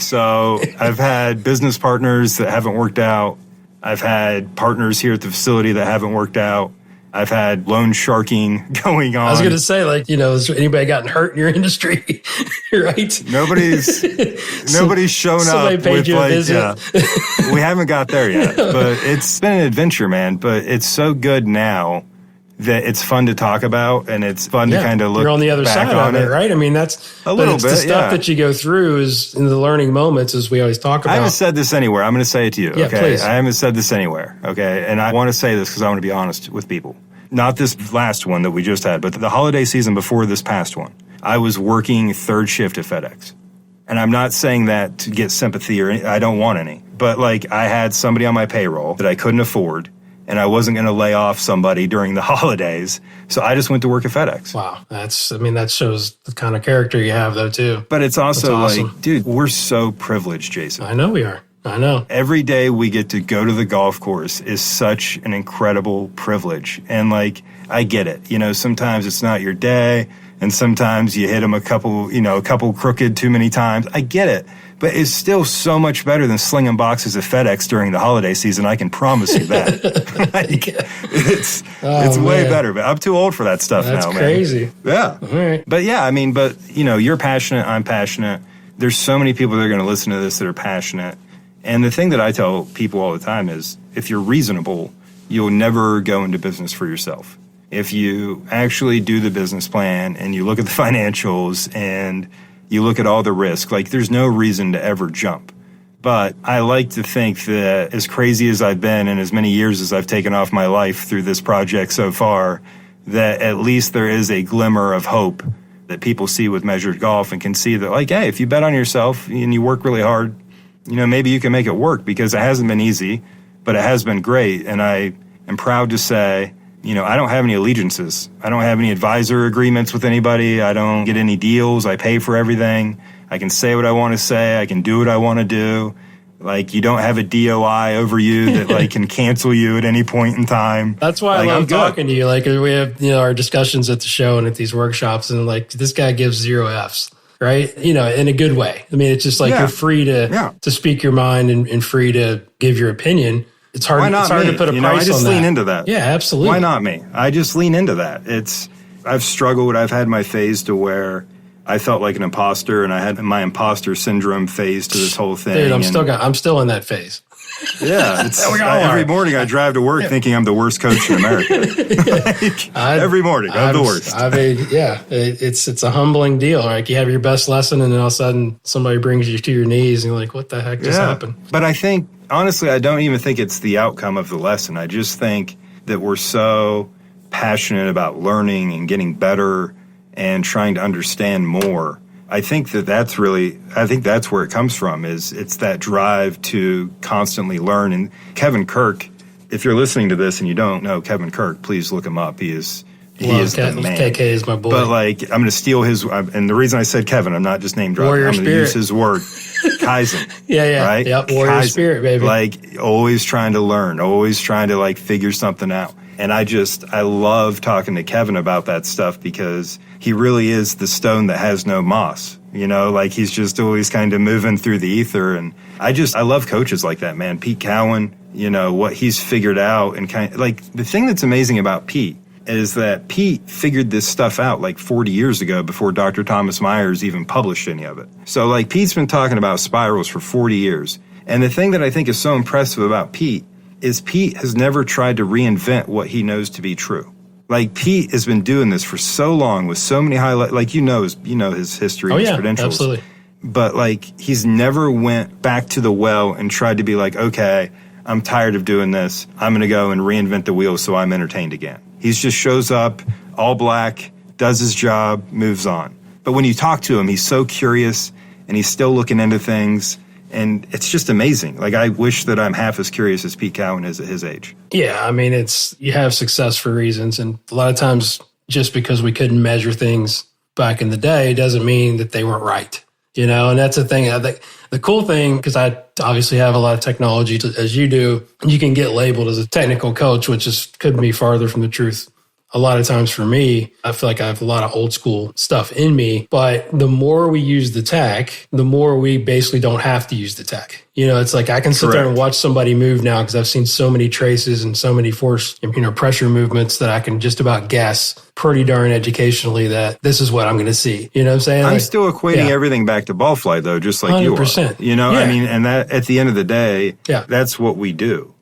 So I've had business partners that haven't worked out. I've had partners here at the facility that haven't worked out. I've had loan sharking going on. I was going to say, like, has anybody gotten hurt in your industry? Right? Nobody's shown up with you a visit. Yeah, we haven't got there yet, but it's been an adventure, man. But it's so good now that it's fun to talk about, and it's fun to kind of look. You're on the other back side on of it, right? I mean, that's a little bit. The stuff that you go through is in the learning moments, as we always talk about. I haven't said this anywhere. I'm going to say it to you. Yeah, okay, please. I haven't said this anywhere. Okay, and I want to say this because I want to be honest with people. Not this last one that we just had, but the holiday season before this past one. I was working third shift at FedEx. And I'm not saying that to get sympathy or I don't want any. But like I had somebody on my payroll that I couldn't afford, and I wasn't going to lay off somebody during the holidays. So I just went to work at FedEx. Wow. That shows the kind of character you have, though, too. But it's also awesome. like, dude, we're so privileged, Jason. I know we are. I know. Every day we get to go to the golf course is such an incredible privilege. And like, I get it. Sometimes it's not your day, and sometimes you hit them a couple crooked too many times. I get it. But it's still so much better than slinging boxes at FedEx during the holiday season. I can promise you that. It's way better. But I'm too old for that stuff now, man. That's crazy. Yeah. All right. But yeah, you're passionate. I'm passionate. There's so many people that are going to listen to this that are passionate. And the thing that I tell people all the time is if you're reasonable, you'll never go into business for yourself. If you actually do the business plan and you look at the financials and you look at all the risk, like there's no reason to ever jump. But I like to think that as crazy as I've been and as many years as I've taken off my life through this project so far, that at least there is a glimmer of hope that people see with Measured Golf and can see that, like, hey, if you bet on yourself and you work really hard, maybe you can make it work, because it hasn't been easy, but it has been great. And I am proud to say, I don't have any allegiances. I don't have any advisor agreements with anybody. I don't get any deals. I pay for everything. I can say what I want to say. I can do what I want to do. Like, you don't have a DOI over you that can cancel you at any point in time. That's why I love talking to you. Like, we have, our discussions at the show and at these workshops, and like, this guy gives 0 Fs. Right? In a good way. I mean, it's just like you're free to speak your mind and free to give your opinion. It's hard. It's hard to put a price on that. I just lean into that. Yeah, absolutely. Why not me? I just lean into that. I've struggled. I've had my phase to where I felt like an imposter, and I had my imposter syndrome phase to this whole thing. Dude, I'm still in that phase. Yeah, every morning I drive to work thinking I'm the worst coach in America. Every morning, I'm the worst. I mean, it's a humbling deal. Like, you have your best lesson, and then all of a sudden somebody brings you to your knees, and you're like, "What the heck just happened?" But I think, honestly, I don't even think it's the outcome of the lesson. I just think that we're so passionate about learning and getting better and trying to understand more. I think that's where it comes from, is it's that drive to constantly learn. And Kevin Kirk, if you're listening to this and you don't know Kevin Kirk, please look him up. He is the man. KK is my boy. But like, I'm going to steal his, and the reason I said Kevin, I'm not just name dropping. Warrior I'm going to use his word. Kaizen. Yeah. Right? Yep. Warrior Kaizen. spirit, baby. Like, always trying to learn, always trying to like figure something out. And I love talking to Kevin about that stuff, because he really is the stone that has no moss. Like, he's just always kind of moving through the ether. And I love coaches like that, man. Pete Cowan, what he's figured out, and kind of like, the thing that's amazing about Pete is that Pete figured this stuff out like 40 years ago before Dr. Thomas Myers even published any of it. So like, Pete's been talking about spirals for 40 years. And the thing that I think is so impressive about Pete is Pete has never tried to reinvent what he knows to be true. Like, Pete has been doing this for so long with so many highlights, like, his history, his credentials. Absolutely. But like, he's never went back to the well and tried to be like, okay, I'm tired of doing this. I'm going to go and reinvent the wheel so I'm entertained again. He just shows up, all black, does his job, moves on. But when you talk to him, he's so curious, and he's still looking into things. And it's just amazing. Like, I wish that I'm half as curious as Pete Cowan is at his age. Yeah, I mean, you have success for reasons. And a lot of times, just because we couldn't measure things back in the day doesn't mean that they weren't right. And that's the thing. I think the cool thing, because I obviously have a lot of technology, as you do, you can get labeled as a technical coach, which couldn't be farther from the truth a lot of times for me, I feel like I have a lot of old school stuff in me, but the more we use the tech, the more we basically don't have to use the tech. You know, it's like I can sit there and watch somebody move now because I've seen so many traces and so many force, pressure movements that I can just about guess pretty darn educationally that this is what I'm going to see. You know what I'm saying? I'm still equating everything back to ball flight, though, just like 100%. You are. I mean, and that at the end of the day, that's what we do.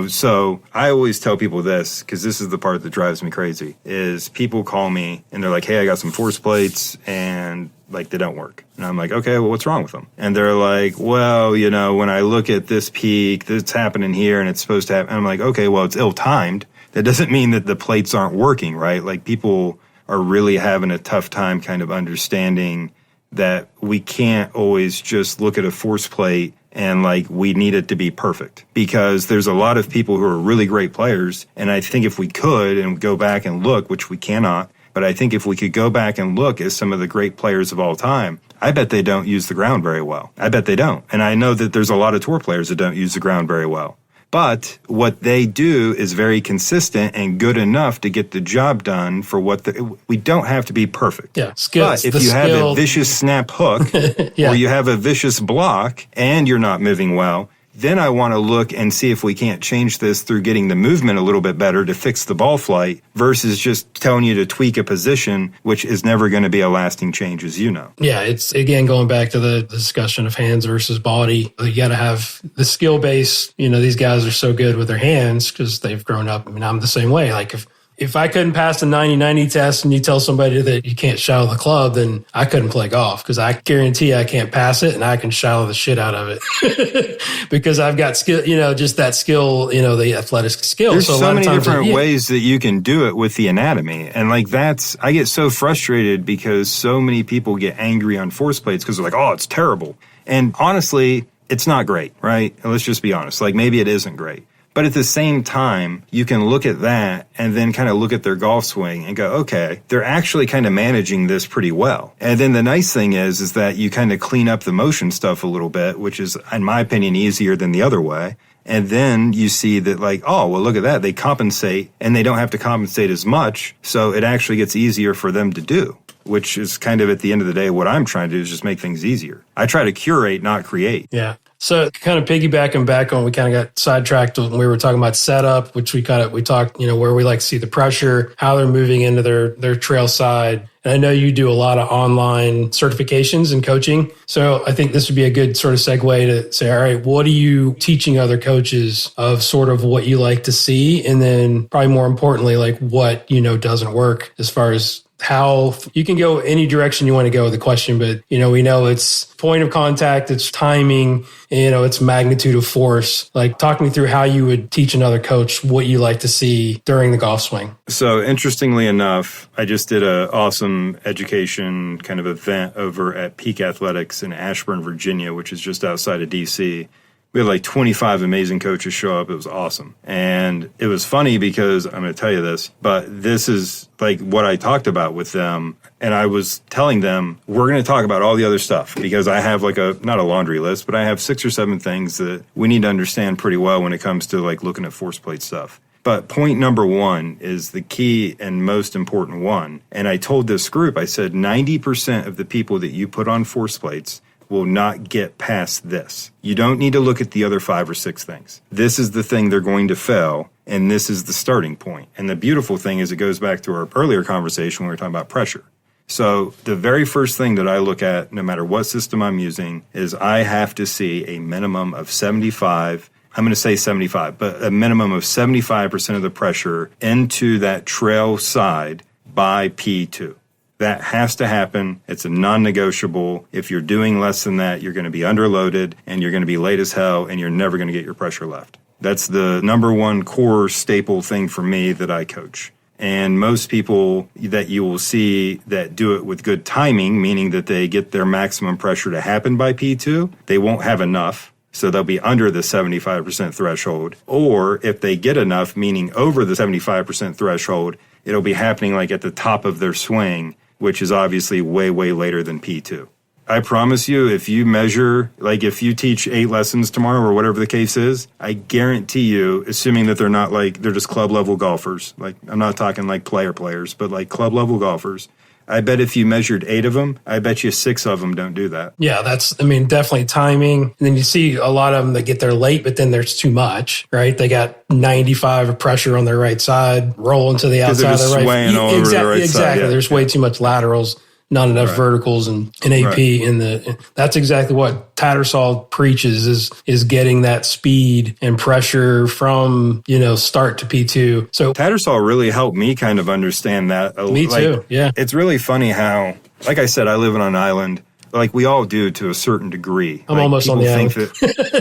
So I always tell people this, because this is the part that drives me crazy, is people call me and they're like, hey, I got some force plates and like they don't work. And I'm like, okay, well, what's wrong with them? And they're like, well, when I look at this peak, that's happening here and it's supposed to happen. And I'm like, okay, well, it's ill-timed. That doesn't mean that the plates aren't working, right? Like people are really having a tough time kind of understanding that we can't always just look at a force plate and like we need it to be perfect, because there's a lot of people who are really great players. And I think if we could and go back and look, which we cannot, but I think if we could go back and look at some of the great players of all time, I bet they don't use the ground very well. I bet they don't. And I know that there's a lot of tour players that don't use the ground very well. But what they do is very consistent and good enough to get the job done for we don't have to be perfect. Yeah, skills. But if you have a vicious snap hook or you have a vicious block and you're not moving well, then I want to look and see if we can't change this through getting the movement a little bit better to fix the ball flight versus just telling you to tweak a position, which is never going to be a lasting change, as you know. Yeah, it's, again, going back to the discussion of hands versus body. You got to have the skill base. These guys are so good with their hands because they've grown up. I'm the same way. Like if I couldn't pass the 90-90 test and you tell somebody that you can't shallow the club, then I couldn't play golf because I guarantee I can't pass it and I can shallow the shit out of it because I've got skill, just that skill, the athletic skill. There's so many different ways that you can do it with the anatomy. And like I get so frustrated because so many people get angry on force plates because they're like, oh, it's terrible. And honestly, it's not great, right? And let's just be honest. Like maybe it isn't great. But at the same time, you can look at that and then kind of look at their golf swing and go, okay, they're actually kind of managing this pretty well. And then the nice thing is that you kind of clean up the motion stuff a little bit, which is, in my opinion, easier than the other way. And then you see that like, oh, well, look at that. They compensate and they don't have to compensate as much. So it actually gets easier for them to do, which is kind of at the end of the day, what I'm trying to do is just make things easier. I try to curate, not create. Yeah. So kind of piggybacking back on, we kind of got sidetracked when we were talking about setup, which we talked, where we like to see the pressure, how they're moving into their trail side. And I know you do a lot of online certifications and coaching. So I think this would be a good sort of segue to say, all right, what are you teaching other coaches of sort of what you like to see? And then probably more importantly, like what, doesn't work as far as how you can go any direction you want to go with the question, but we know it's point of contact, it's timing, it's magnitude of force. Like talk me through how you would teach another coach what you like to see during the golf swing. So interestingly enough, I just did an awesome education kind of event over at Peak Athletics in Ashburn, Virginia, which is just outside of DC. We had like 25 amazing coaches show up. It was awesome. And it was funny because I'm going to tell you this, but this is like what I talked about with them. And I was telling them, we're going to talk about all the other stuff because I have like not a laundry list, but I have 6 or 7 things that we need to understand pretty well when it comes to like looking at force plate stuff. But point number 1 is the key and most important one. And I told this group, I said, 90% of the people that you put on force plates will not get past this. You don't need to look at the other 5 or 6 things. This is the thing they're going to fail, and this is the starting point. And the beautiful thing is it goes back to our earlier conversation when we were talking about pressure. So the very first thing that I look at, no matter what system I'm using, is I have to see a minimum of 75, I'm going to say 75, but a minimum of 75% of the pressure into that trail side by P2. That has to happen. It's a non-negotiable. If you're doing less than that, you're going to be underloaded and you're going to be late as hell and you're never going to get your pressure left. That's the number one core staple thing for me that I coach. And most people that you will see that do it with good timing, meaning that they get their maximum pressure to happen by P2, they won't have enough. So they'll be under the 75% threshold. Or if they get enough, meaning over the 75% threshold, it'll be happening like at the top of their swing, which is obviously way, way later than P2. I promise you, if you measure, like if you teach 8 lessons tomorrow or whatever the case is, I guarantee you, assuming that they're not like, they're just club level golfers. Like, I'm not talking like players, but like club level golfers. I bet if you measured 8 of them, I bet you 6 of them don't do that. Yeah, definitely timing. And then you see a lot of them that get there late, but then there's too much, right? They got 95 of pressure on their right side, rolling to the outside of the right. Swaying all over the right side. Yeah. There's way too much laterals, not enough verticals and AP in the. That's exactly what Tattersall preaches is getting that speed and pressure from start to P2. So Tattersall really helped me kind of understand that. Me too. Yeah, it's really funny how, like I said, I live on an island. Like we all do to a certain degree. I'm like almost on the island.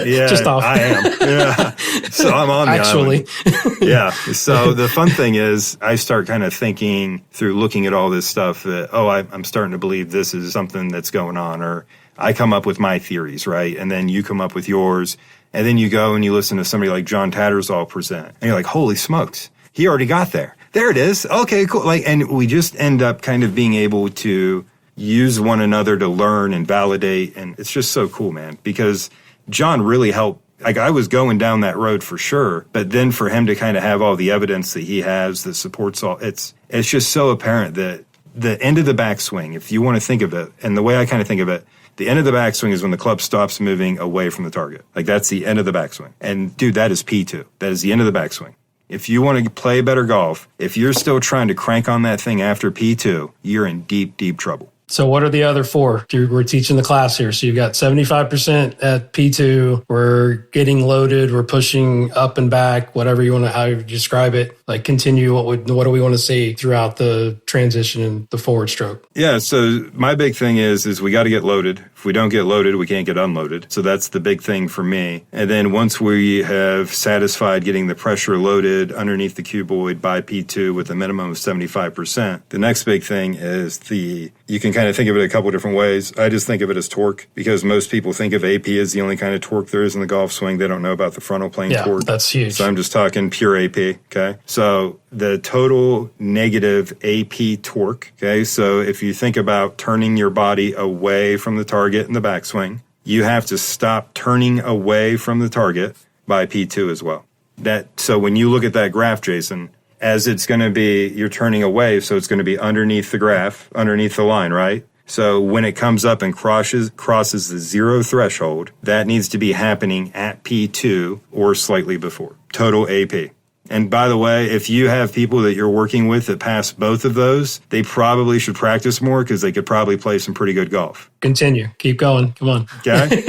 Yeah, just off. I am. Yeah, so I'm on the island. Yeah. So the fun thing is, I start kind of thinking through looking at all this stuff that I'm starting to believe this is something that's going on, or I come up with my theories, right, and then you come up with yours, and then you go and you listen to somebody like John Tattersall present, and you're like, holy smokes, he already got there. There it is. Okay, cool. Like, and we just end up kind of being able to use one another to learn and validate. And it's just so cool, man, because John really helped. Like I was going down that road for sure, but then for him to kind of have all the evidence that he has that supports all, it's just so apparent that the end of the backswing, if you want to think of it, and the way I kind of think of it, the end of the backswing is when the club stops moving away from the target. Like that's the end of the backswing. And dude, that is P2. That is the end of the backswing. If you want to play better golf, if you're still trying to crank on that thing after P2, you're in deep, deep trouble. So what are the other 4? We're teaching the class here. So you've got 75% at P2. We're getting loaded. We're pushing up and back, whatever you want to, how you describe it. Like continue. What do we want to see throughout the transition and the forward stroke? Yeah. So my big thing is we got to get loaded. If we don't get loaded, we can't get unloaded. So that's the big thing for me. And then once we have satisfied getting the pressure loaded underneath the cuboid by P2 with a minimum of 75%, the next big thing is you can kind of think of it a couple different ways. I just think of it as torque because most people think of AP as the only kind of torque there is in the golf swing. They don't know about the frontal plane torque. That's huge. So I'm just talking pure AP. Okay. So the total negative AP torque. Okay. So if you think about turning your body away from the target in the backswing, you have to stop turning away from the target by P2 as well. So when you look at that graph, Jason, as it's going to be, you're turning away, so it's going to be underneath the graph, underneath the line, right? So when it comes up and crosses the 0 threshold, that needs to be happening at P2 or slightly before. Total AP. And by the way, if you have people that you're working with that pass both of those, they probably should practice more because they could probably play some pretty good golf. Continue. Keep going. Come on. Okay.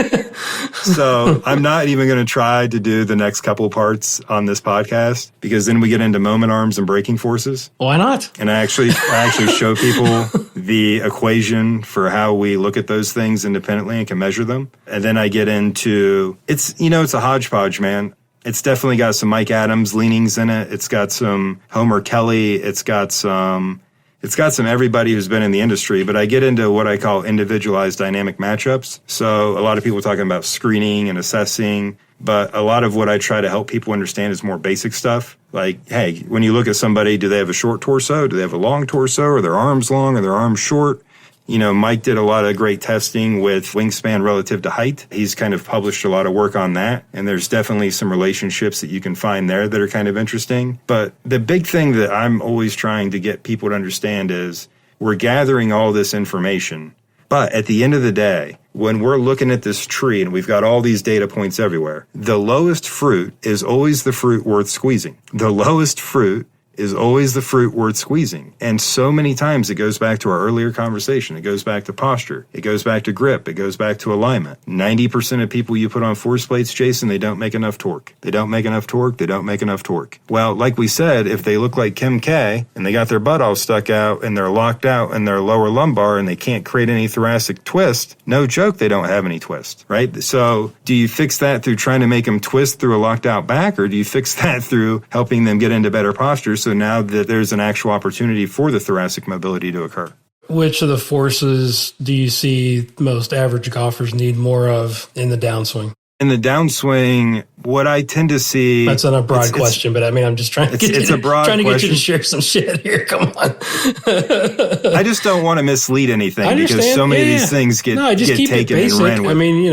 So I'm not even going to try to do the next couple parts on this podcast because then we get into moment arms and braking forces. Why not? And I actually show people the equation for how we look at those things independently and can measure them. And then I get into, it's a hodgepodge, man. It's definitely got some Mike Adams leanings in it. It's got some Homer Kelly. It's got some everybody who's been in the industry, but I get into what I call individualized dynamic matchups. So a lot of people are talking about screening and assessing, but a lot of what I try to help people understand is more basic stuff. Like, hey, when you look at somebody, do they have a short torso? Do they have a long torso? Are their arms long? Are their arms short? Mike did a lot of great testing with wingspan relative to height. He's kind of published a lot of work on that. And there's definitely some relationships that you can find there that are kind of interesting. But the big thing that I'm always trying to get people to understand is we're gathering all this information. But at the end of the day, when we're looking at this tree and we've got all these data points everywhere, the lowest fruit is always the fruit worth squeezing. The lowest fruit is always the fruit worth squeezing. And so many times it goes back to our earlier conversation. It goes back to posture. It goes back to grip. It goes back to alignment. 90% of people you put on force plates, Jason, they don't make enough torque. They don't make enough torque. They don't make enough torque. Well, like we said, if they look like Kim K and they got their butt all stuck out and they're locked out in their lower lumbar and they can't create any thoracic twist, no joke, they don't have any twist, right? So do you fix that through trying to make them twist through a locked out back, or do you fix that through helping them get into better posture? So now that there's an actual opportunity for the thoracic mobility to occur. Which of the forces do you see most average golfers need more of in the downswing? In the downswing, what I tend to see... That's not a broad question, but I mean, I'm just trying to get you to share some shit here. Come on. I just don't want to mislead anything because so many of these things get taken and ran with. I mean,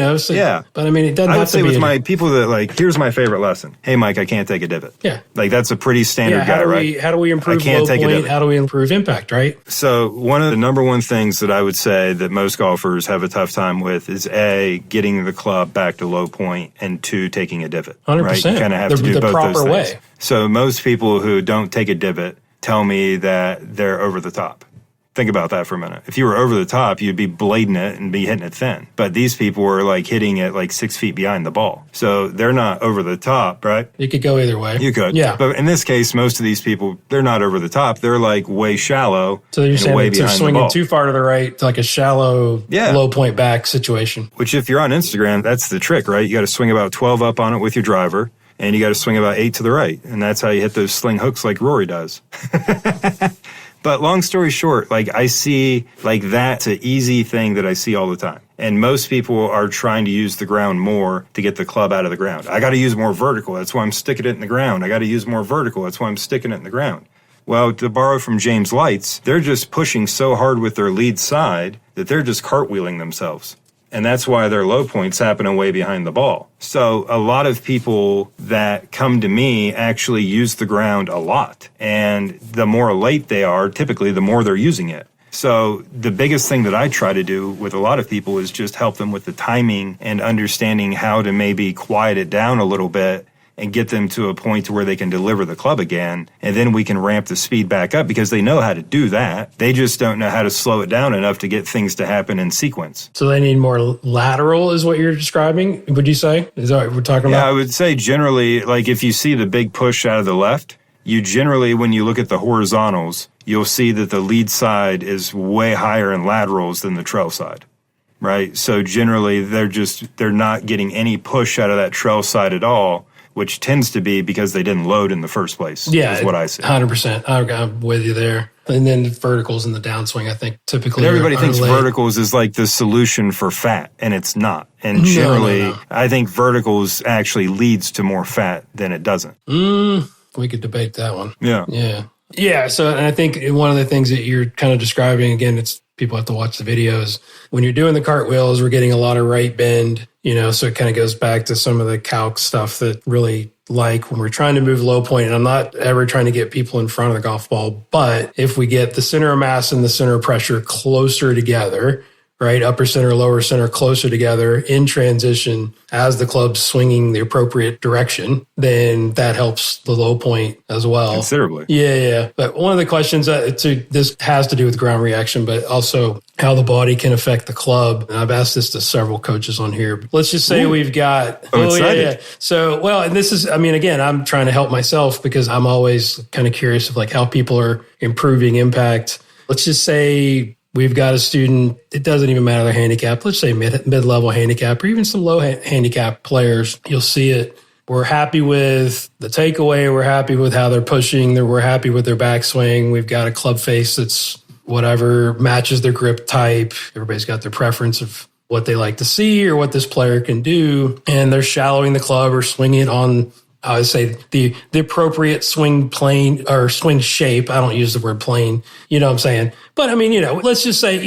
but I mean, it doesn't have to be... I would say with my people that like, here's my favorite lesson. Hey, Mike, I can't take a divot. Yeah. Like, that's a pretty standard guy, right? How do we improve low point? How do we improve impact, right? So one of the number one things that I would say that most golfers have a tough time with is A, getting the club back to low point, and 2, taking a divot. 100%. Right? You kind of have to do both those things. Way. So most people who don't take a divot tell me that they're over the top. Think about that for a minute. If you were over the top, you'd be blading it and be hitting it thin. But these people were like hitting it like 6 feet behind the ball. So they're not over the top, right? You could go either way. You could. Yeah. But in this case, most of these people, they're not over the top. They're like way shallow. So you're saying way they're swinging too far to the right, to like a shallow, low point back situation. Which if you're on Instagram, that's the trick, right? You got to swing about 12 up on it with your driver. And you got to swing about 8 to the right. And that's how you hit those sling hooks like Rory does. But long story short, like I see like that's an easy thing that I see all the time. And most people are trying to use the ground more to get the club out of the ground. I got to use more vertical. That's why I'm sticking it in the ground. I got to use more vertical. That's why I'm sticking it in the ground. Well, to borrow from James Lights, they're just pushing so hard with their lead side that they're just cartwheeling themselves. And that's why their low points happen way behind the ball. So a lot of people that come to me actually use the ground a lot. And the more late they are, typically the more they're using it. So the biggest thing that I try to do with a lot of people is just help them with the timing and understanding how to maybe quiet it down a little bit and get them to a point where they can deliver the club again. And then we can ramp the speed back up because they know how to do that. They just don't know how to slow it down enough to get things to happen in sequence. So they need more lateral is what you're describing, would you say? Is that what we're talking about? Yeah, I would say generally, like if you see the big push out of the left, you generally, when you look at the horizontals, you'll see that the lead side is way higher in laterals than the trail side. Right? So generally, they're not getting any push out of that trail side at all, which tends to be because they didn't load in the first place. Yeah, is what I see. 100%. I'm with you there. And then verticals in the downswing, I think typically. And everybody thinks verticals is like the solution for fat, and it's not. And generally, I think verticals actually leads to more fat than it doesn't. We could debate that one. Yeah. Yeah. Yeah. So, and I think one of the things that you're kind of describing, again, it's people have to watch the videos. When you're doing the cartwheels, we're getting a lot of right bend, so it kind of goes back to some of the calc stuff that really like when we're trying to move low point, and I'm not ever trying to get people in front of the golf ball, but if we get the center of mass and the center of pressure closer together, right? Upper center, lower center, closer together in transition as the club's swinging the appropriate direction, then that helps the low point as well. Considerably. Yeah. But one of the questions, this has to do with ground reaction, but also how the body can affect the club. And I've asked this to several coaches on here. Let's just say we've got... excited. So, and this is, again, I'm trying to help myself because I'm always kind of curious of like how people are improving impact. Let's just say... we've got a student, it doesn't even matter their handicap, let's say mid-level handicap or even some low handicap players. You'll see it. We're happy with the takeaway. We're happy with how they're pushing. We're happy with their backswing. We've got a club face that's whatever matches their grip type. Everybody's got their preference of what they like to see or what this player can do. And they're shallowing the club or swinging it on, I would say, the appropriate swing plane or swing shape. I don't use the word plane. You know what I'm saying? But let's just say,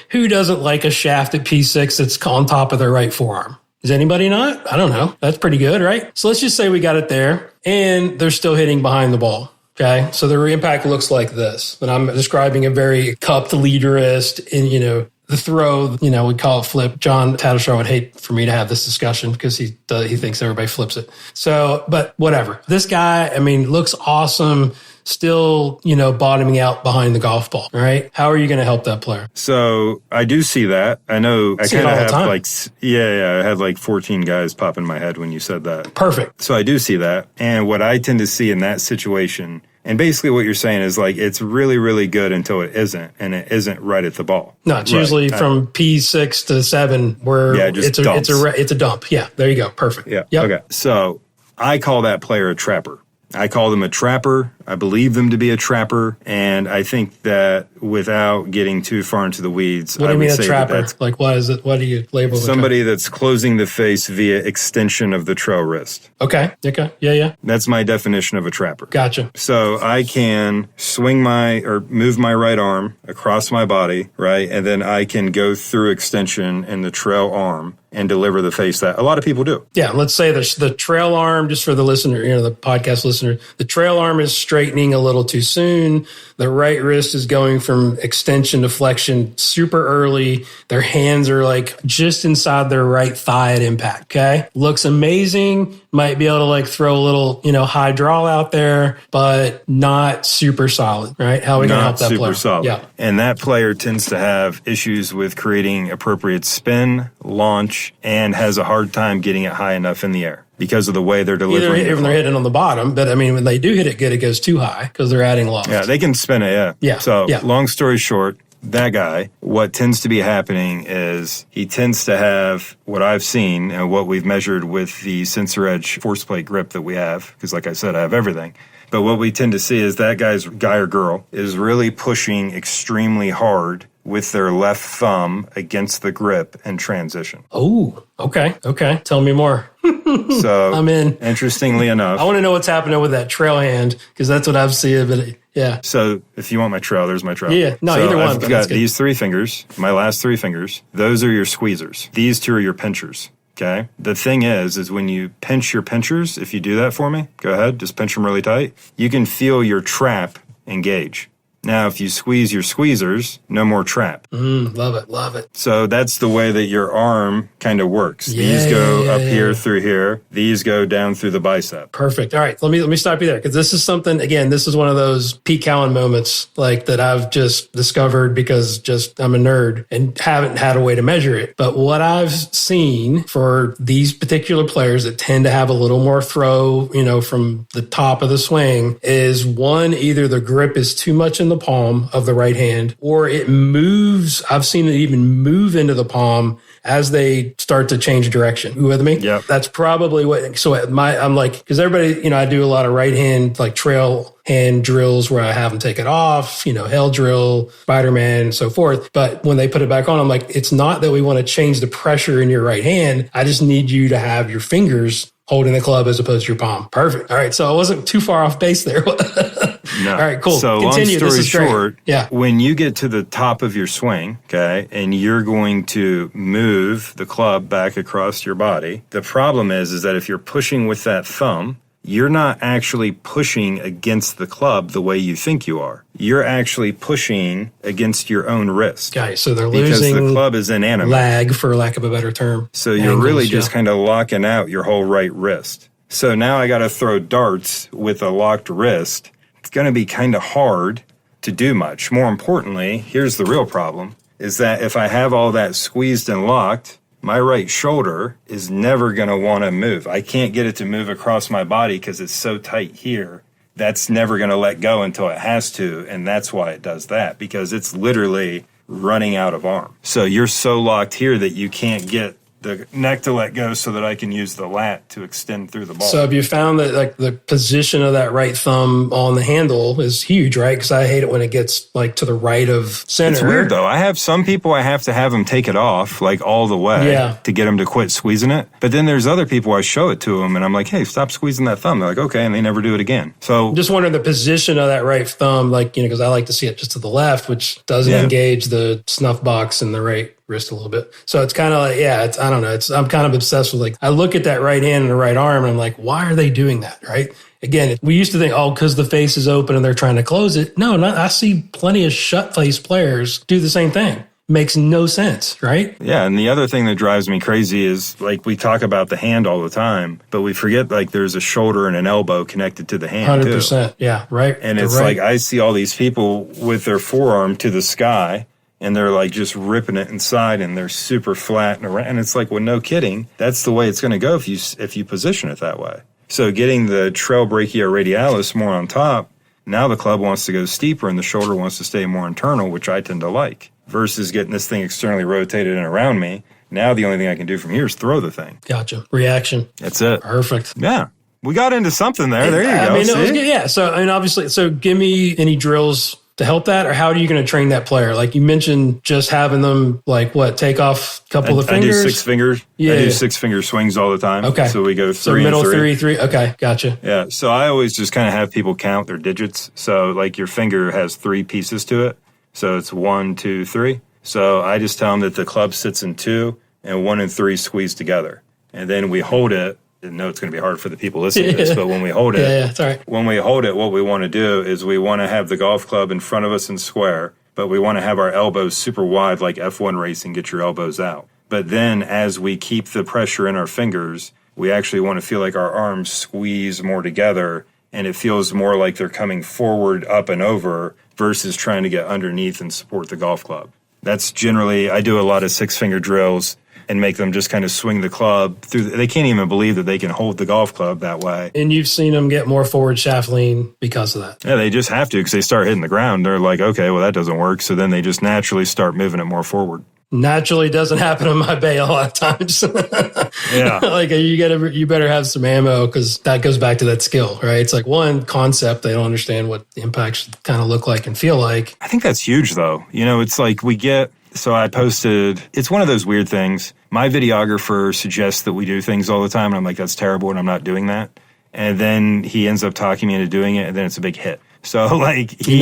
who doesn't like a shaft at P6 that's on top of their right forearm? Does anybody not? I don't know. That's pretty good, right? So let's just say we got it there and they're still hitting behind the ball. Okay. So the impact looks like this. And I'm describing a very cupped leaderist and, the throw, we call it flip. John Tattleshaw would hate for me to have this discussion because he thinks everybody flips it. So, but whatever. This guy, looks awesome. Still, bottoming out behind the golf ball. All right. How are you going to help that player? So I do see that. I know I kind of have time. I had like 14 guys pop in my head when you said that. Perfect. So I do see that. And what I tend to see in that situation, and basically what you're saying is like, it's really, really good until it isn't, and it isn't right at the ball. No, it's usually from P6 to 7 where it's a dump. Yeah. There you go. Perfect. Yeah. Yep. Okay. So I call that player a trapper. I call them a trapper I believe them to be a trapper, and I think that without getting too far into the weeds, What do you mean a say trapper? that's Like, what is it? What do you label somebody that's closing the face via extension of the trail wrist. Okay. Yeah. That's my definition of a trapper. Gotcha. So I can move my right arm across my body, right? And then I can go through extension in the trail arm and deliver the face that a lot of people do. Yeah, let's say the trail arm, just for the listener, the podcast listener, the trail arm is straightening a little too soon. The right wrist is going from extension to flexion super early. Their hands are like just inside their right thigh at impact. Okay. Looks amazing. Might be able to like throw a little, high draw out there, but not super solid, right? How are we going to help that player? Not super solid. Yeah. And that player tends to have issues with creating appropriate spin, launch, and has a hard time getting it high enough in the air because of the way they're delivering it. Either they're hitting on the bottom, but I mean, when they do hit it good, it goes too high because they're adding loft. Yeah, they can spin it, yeah. Yeah. So, long story short, that guy, what tends to be happening is he tends to have what I've seen and what we've measured with the Sensor Edge force plate grip that we have, because like I said, I have everything. But what we tend to see is that guy or girl is really pushing extremely hard with their left thumb against the grip in transition. Oh, okay. Tell me more. So I'm in. Interestingly enough, I want to know what's happening with that trail hand because that's what I've seen. But yeah. So if you want my trail, there's my trail. Yeah. No, so either one. I've got these 3 fingers, my last 3 fingers. Those are your squeezers. These 2 are your pinchers. Okay. The thing is when you pinch your pinchers, if you do that for me, go ahead, just pinch them really tight. You can feel your trap engage. Now, if you squeeze your squeezers, no more trap. Love it. So that's the way that your arm kind of works. These go up here through here. These go down through the bicep. Perfect. All right. Let me stop you there because this is something, again, this is one of those Pete Cowan moments like that I've just discovered because I'm a nerd and haven't had a way to measure it. But what I've seen for these particular players that tend to have a little more throw, from the top of the swing is one, either the grip is too much in the palm of the right hand, or it moves. I've seen it even move into the palm as they start to change direction. You with me? Yeah. That's probably what. So I'm like, because everybody, I do a lot of right hand like trail hand drills where I have them take it off, hell drill, Spider-Man, and so forth. But when they put it back on, I'm like, it's not that we want to change the pressure in your right hand. I just need you to have your fingers holding the club as opposed to your palm. Perfect. All right. So I wasn't too far off base there. No. All right, cool. So Continue. long story short, yeah. When you get to the top of your swing, okay, and you're going to move the club back across your body, the problem is that if you're pushing with that thumb, you're not actually pushing against the club the way you think you are. You're actually pushing against your own wrist. Okay, so they're because losing the club is inanimate. lag, for lack of a better term. So you're really just kind of locking out your whole right wrist. So now I got to throw darts with a locked wrist. It's going to be kind of hard to do much. More importantly, here's the real problem, is that if I have all that squeezed and locked, my right shoulder is never going to want to move. I can't get it to move across my body because it's so tight here. That's never going to let go until it has to, and that's why it does that, because it's literally running out of arm. So you're so locked here that you can't get the neck to let go so that I can use the lat to extend through the ball. So have you found that like the position of that right thumb on the handle is huge, right? Because I hate it when it gets like to the right of center. It's weird though. I have some people I have to have them take it off like all the way to get them to quit squeezing it. But then there's other people I show it to them and I'm like, hey, stop squeezing that thumb. They're like, okay, and they never do it again. So I'm just wondering the position of that right thumb, like, because I like to see it just to the left, which doesn't engage the snuff box in the right wrist a little bit. So it's kind of like, I don't know. I'm kind of obsessed with like, I look at that right hand and the right arm and I'm like, why are they doing that? Right. Again, we used to think, because the face is open and they're trying to close it. No, I see plenty of shut face players do the same thing. Makes no sense, right? Yeah, and the other thing that drives me crazy is, like, we talk about the hand all the time, but we forget, like, there's a shoulder and an elbow connected to the hand, 100%, too. yeah, right. And it's like, I see all these people with their forearm to the sky, and they're, like, just ripping it inside, and they're super flat and around. And it's like, well, no kidding. That's the way it's going to go if you position it that way. So getting the trail brachioradialis more on top, now the club wants to go steeper, and the shoulder wants to stay more internal, which I tend to like. Versus getting this thing externally rotated and around me. Now the only thing I can do from here is throw the thing. Gotcha. Reaction. That's it. Perfect. Yeah. We got into something there. There you go. I mean, it was See? good. Yeah. So, I mean, obviously, so give me any drills to help that, or how are you going to train that player? Like you mentioned, just having them take off a couple of fingers. I do 6 fingers. Yeah. I do 6 finger swings all the time. Okay. So we go 3 so middle and 3. 3. Okay. Gotcha. Yeah. So I always just kind of have people count their digits. So like your finger has 3 pieces to it. So it's 1, 2, 3. So I just tell them that the club sits in 2 and 1 and 3 squeeze together. And then we hold it. I know it's going to be hard for the people listening to this, but when we hold it, it's all right. When we hold it, what we want to do is we want to have the golf club in front of us and square, but we want to have our elbows super wide like F1 racing, get your elbows out. But then as we keep the pressure in our fingers, we actually want to feel like our arms squeeze more together, and it feels more like they're coming forward, up and over, versus trying to get underneath and support the golf club. That's generally, I do a lot of 6-finger drills and make them just kind of swing the club through. They can't even believe that they can hold the golf club that way. And you've seen them get more forward shaft lean because of that. Yeah, they just have to because they start hitting the ground. They're like, okay, well, that doesn't work. So then they just naturally start moving it more forward. Naturally doesn't happen in my bay a lot of times. Yeah. Like you better have some ammo because that goes back to that skill, right? It's like one concept. They don't understand what the impact should kind of look like and feel like. I think that's huge though. You know, it's like so I posted, it's one of those weird things. My videographer suggests that we do things all the time. And I'm like, that's terrible. And I'm not doing that. And then he ends up talking me into doing it. And then it's a big hit. So like he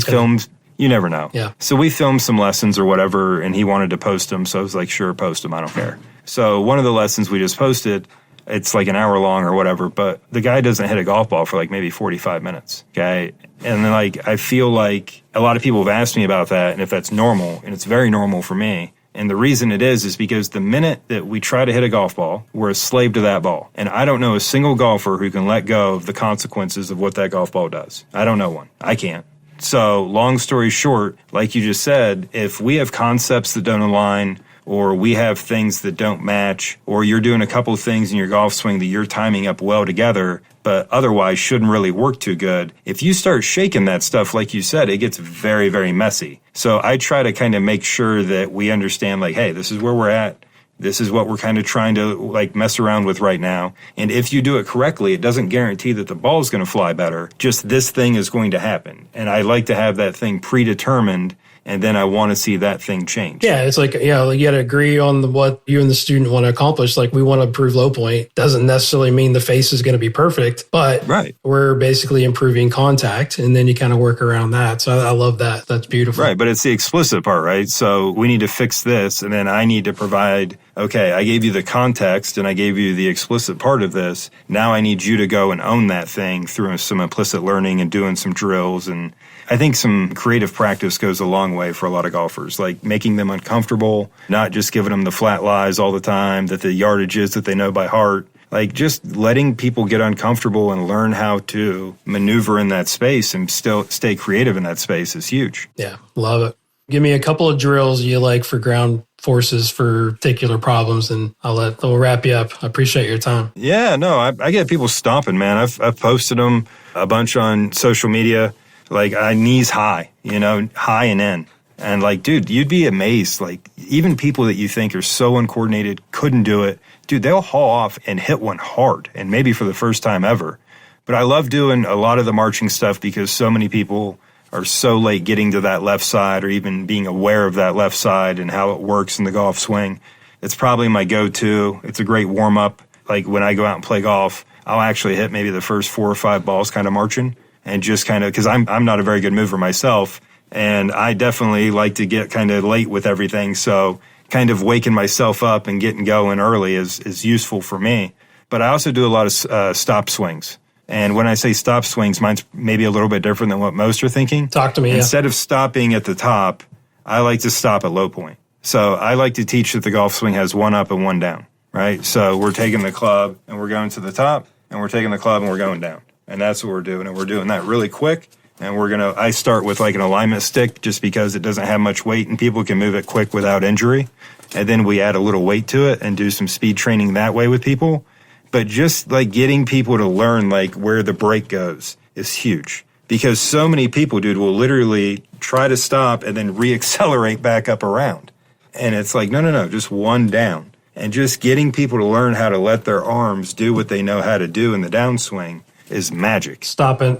filmed. You never know. Yeah. So we filmed some lessons or whatever, and he wanted to post them. So I was like, sure, post them. I don't care. So one of the lessons we just posted, it's like an hour long or whatever, but the guy doesn't hit a golf ball for like maybe 45 minutes. Okay. And then like, I feel like a lot of people have asked me about that and if that's normal, and it's very normal for me. And the reason it is because the minute that we try to hit a golf ball, we're a slave to that ball. And I don't know a single golfer who can let go of the consequences of what that golf ball does. I don't know one. I can't. So long story short, like you just said, if we have concepts that don't align, or we have things that don't match, or you're doing a couple of things in your golf swing that you're timing up well together, but otherwise shouldn't really work too good, if you start shaking that stuff, like you said, it gets very, very messy. So I try to kind of make sure that we understand, like, hey, this is where we're at. This is what we're kind of trying to like mess around with right now. And if you do it correctly, it doesn't guarantee that the ball is going to fly better. Just this thing is going to happen. And I like to have that thing predetermined, and then I want to see that thing change. Yeah, it's like, you got to agree on what you and the student want to accomplish. Like we want to improve low point. Doesn't necessarily mean the face is going to be perfect, but we're basically improving contact, and then you kind of work around that. So I love that. That's beautiful. Right, but it's the explicit part, right? So we need to fix this, and then I need to provide, okay, I gave you the context and I gave you the explicit part of this. Now I need you to go and own that thing through some implicit learning and doing some drills. And I think some creative practice goes a long way for a lot of golfers, like making them uncomfortable, not just giving them the flat lies all the time, that the yardage is that they know by heart. Like just letting people get uncomfortable and learn how to maneuver in that space and still stay creative in that space is huge. Yeah, love it. Give me a couple of drills you like for ground forces for particular problems, and we'll wrap you up. I appreciate your time. Yeah, no, I get people stomping, man. I've posted them a bunch on social media. Like knees high, high and in. And like, dude, you'd be amazed. Like even people that you think are so uncoordinated, couldn't do it. Dude, they'll haul off and hit one hard, and maybe for the first time ever. But I love doing a lot of the marching stuff because so many people are so late getting to that left side, or even being aware of that left side and how it works in the golf swing. It's probably my go-to. It's a great warm-up. Like when I go out and play golf, I'll actually hit maybe the first 4 or 5 balls kind of marching. And just kind of, because I'm not a very good mover myself, and I definitely like to get kind of late with everything. So kind of waking myself up and getting going early is useful for me. But I also do a lot of stop swings. And when I say stop swings, mine's maybe a little bit different than what most are thinking. Talk to me. Instead of stopping at the top, I like to stop at low point. So I like to teach that the golf swing has one up and one down, right? So we're taking the club and we're going to the top, and we're taking the club and we're going down. And that's what we're doing. And we're doing that really quick. And I start with like an alignment stick just because it doesn't have much weight and people can move it quick without injury. And then we add a little weight to it and do some speed training that way with people. But just like getting people to learn like where the break goes is huge. Because so many people, dude, will literally try to stop and then reaccelerate back up around. And it's like, no, just one down. And just getting people to learn how to let their arms do what they know how to do in the downswing is magic. Stopping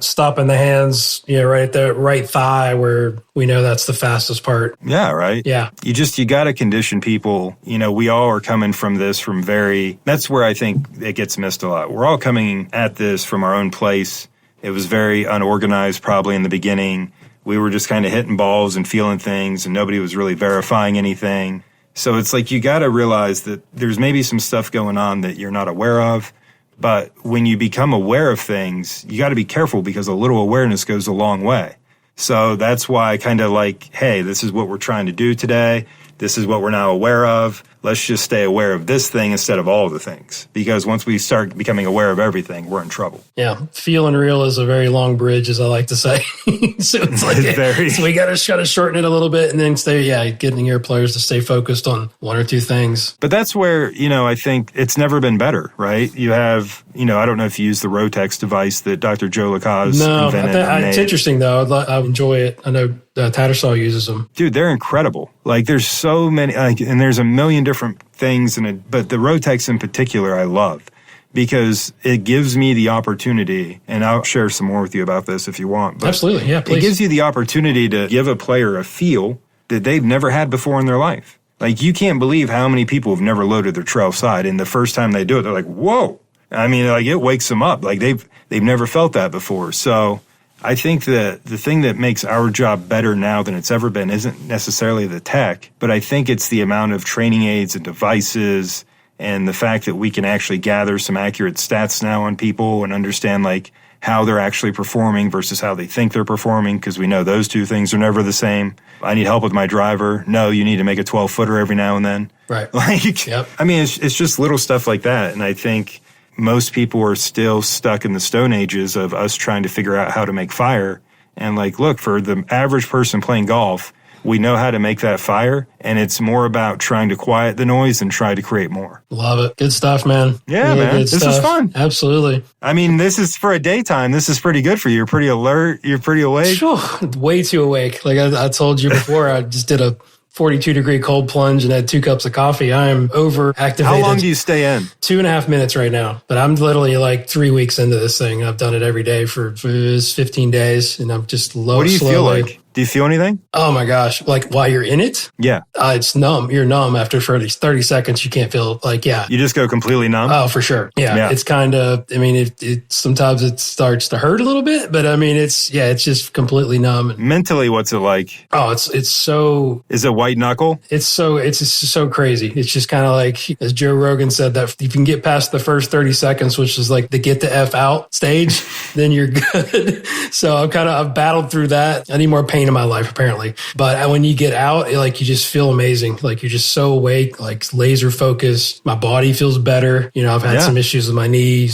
the hands, right at the right thigh where we know that's the fastest part. Yeah, right? Yeah. You got to condition people. We all are coming from this that's where I think it gets missed a lot. We're all coming at this from our own place. It was very unorganized probably in the beginning. We were just kind of hitting balls and feeling things, and nobody was really verifying anything. So it's like you got to realize that there's maybe some stuff going on that you're not aware of. But when you become aware of things, you got to be careful because a little awareness goes a long way. So that's why I kind of like, hey, this is what we're trying to do today. This is what we're now aware of. Let's just stay aware of this thing instead of all of the things. Because once we start becoming aware of everything, we're in trouble. Yeah. Feeling real is a very long bridge, as I like to say. So it's like, so we got to try to shorten it a little bit and then getting your players to stay focused on one or two things. But that's where, I think it's never been better, right? You have, I don't know if you use the Rotex device that Dr. Joe Lacaze invented. No, it's interesting though. I enjoy it. I know Tattersall uses them. Dude, they're incredible. Like there's so many, and there's a million different things but the Rotex in particular I love because it gives me the opportunity, and I'll share some more with you about this if you want. But absolutely, yeah, please. It gives you the opportunity to give a player a feel that they've never had before in their life. Like you can't believe how many people have never loaded their trail side, and the first time they do it, they're like, whoa. I mean, like it wakes them up. Like they've never felt that before. So I think that the thing that makes our job better now than it's ever been isn't necessarily the tech, but I think it's the amount of training aids and devices and the fact that we can actually gather some accurate stats now on people and understand like how they're actually performing versus how they think they're performing, because we know those two things are never the same. I need help with my driver. No, you need to make a 12-footer every now and then. Right. Yep. I mean, it's just little stuff like that, and I think most people are still stuck in the Stone Ages of us trying to figure out how to make fire. And like, look, for the average person playing golf, we know how to make that fire. And it's more about trying to quiet the noise than try to create more. Love it. Good stuff, man. Yeah, man. This was fun. Absolutely. I mean, this is for a daytime. This is pretty good for you. You're pretty alert. You're pretty awake. Way too awake. Like I told you before, I just did a 42-degree cold plunge and had 2 cups of coffee. I am overactivated. How long do you stay in? 2.5 minutes right now. But I'm literally like 3 weeks into this thing. I've done it every day for 15 days, and I'm just low. What do you feel like? Do you feel anything? Oh my gosh. Like while you're in it? Yeah. It's numb. You're numb after 30 seconds. You can't feel You just go completely numb? Oh, for sure. Yeah. It's kind of, sometimes it starts to hurt a little bit, but it's just completely numb. Mentally, what's it like? Oh, it's so. Is it white knuckle? It's just so crazy. It's just kind of like, as Joe Rogan said, that if you can get past the first 30 seconds, which is like the get the F out stage, then you're good. So I've battled through that. I need more pain in my life, apparently. But when you get out, you just feel amazing. Like you're just so awake, like laser focused. My body feels better. I've had some issues with my knee,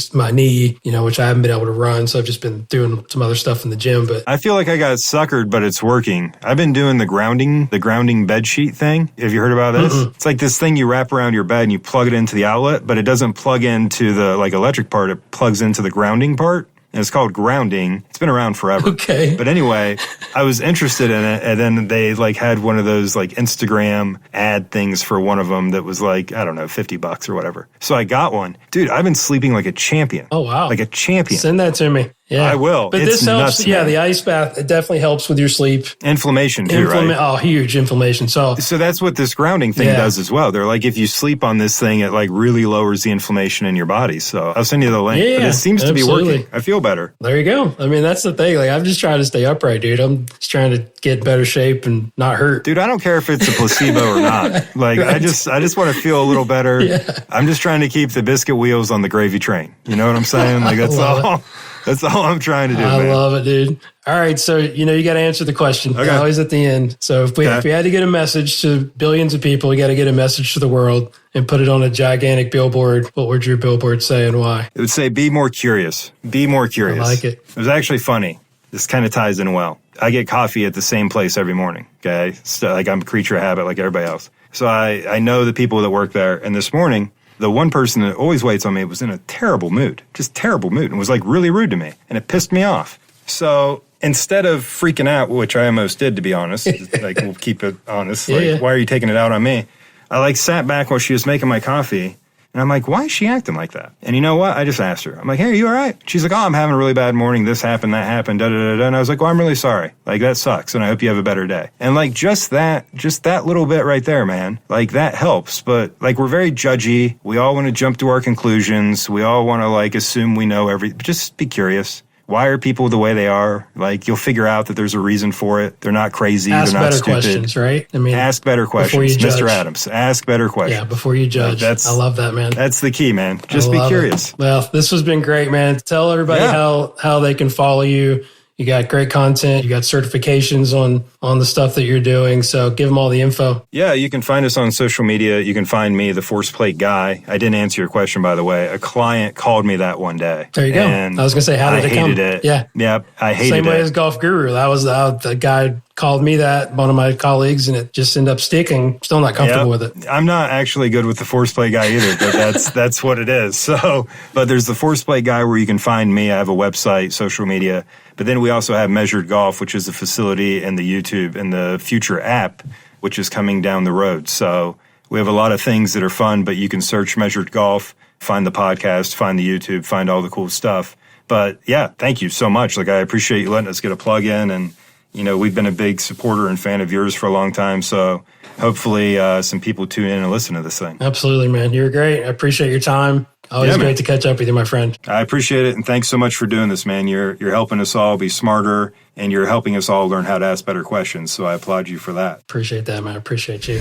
which I haven't been able to run. So I've just been doing some other stuff in the gym. But I feel like I got suckered, but it's working. I've been doing the grounding bed sheet thing. Have you heard about this? Mm-mm. It's like this thing you wrap around your bed and you plug it into the outlet, but it doesn't plug into the electric part. It plugs into the grounding part. And it's called grounding. It's been around forever. Okay. But anyway, I was interested in it. And then they had one of those Instagram ad things for one of them that was I don't know, $50 or whatever. So I got one. Dude, I've been sleeping like a champion. Oh, wow. Like a champion. Send that to me. Yeah, I will. But this helps. Nuts, the ice bath, it definitely helps with your sleep. Inflammation too, right? Oh, huge inflammation. So that's what this grounding thing does as well. They're like, if you sleep on this thing, it really lowers the inflammation in your body. So I'll send you the link. Yeah, but it seems to be working. I feel better. There you go. That's the thing. I'm just trying to stay upright, dude. I'm just trying to get in better shape and not hurt. Dude, I don't care if it's a placebo or not. Right. I just want to feel a little better. Yeah. I'm just trying to keep the biscuit wheels on the gravy train. You know what I'm saying? That's all. That's all I'm trying to do, man. I love it, dude. All right, so, you got to answer the question. Okay. Always at the end. So if we had to get a message to billions of people, we got to get a message to the world and put it on a gigantic billboard. What would your billboard say and why? It would say, be more curious. Be more curious. I like it. It was actually funny. This kind of ties in well. I get coffee at the same place every morning, okay? So, I'm a creature of habit like everybody else. So I know the people that work there. And this morning, the one person that always waits on me was in a terrible mood, just terrible mood, and was really rude to me, and it pissed me off. So instead of freaking out, which I almost did, to be honest, we'll keep it honest, why are you taking it out on me? I like sat back while she was making my coffee. And I'm like, why is she acting like that? And you know what? I just asked her. I'm like, hey, are you all right? She's like, oh, I'm having a really bad morning. This happened, that happened, da-da-da-da. And I was like, well, I'm really sorry. Like, that sucks. And I hope you have a better day. And like, just that little bit right there, man. Like, that helps. But like, we're very judgy. We all want to jump to our conclusions. We all want to like assume we know everything. Just be curious. Why are people the way they are? Like, you'll figure out that there's a reason for it. They're not crazy. Ask they're not better stupid. questions, right? I mean, ask better questions, Mr. Adams. Ask better questions. Yeah, before you judge. I love that, man. That's the key, man. Just be curious. It. Well, this has been great, man. Tell everybody how they can follow you. You got great content. You got certifications on the stuff that you're doing. So give them all the info. Yeah, you can find us on social media. You can find me, the Force Plate Guy. I didn't answer your question, by the way. A client called me that one day. There you go. I was going to say, how did it come? I hated it. Yeah. Yep, I hated it. Same way as Golf Guru. That was the guy called me that, one of my colleagues, and it just ended up sticking. Still not comfortable with it. I'm not actually good with the Force Plate Guy either, but that's what it is. So, but there's the Force Plate Guy where you can find me. I have a website, social media. But then we also have Measured Golf, which is the facility, and the YouTube and the future app, which is coming down the road. So we have a lot of things that are fun, but you can search Measured Golf, find the podcast, find the YouTube, find all the cool stuff. But yeah, thank you so much. Like, I appreciate you letting us get a plug in. And, you know, we've been a big supporter and fan of yours for a long time. So hopefully some people tune in and listen to this thing. Absolutely, man. You're great. I appreciate your time. Always great to catch up with you, my friend. I appreciate it, and thanks so much for doing this, man. You're helping us all be smarter, and you're helping us all learn how to ask better questions, so I applaud you for that. Appreciate that, man. I appreciate you.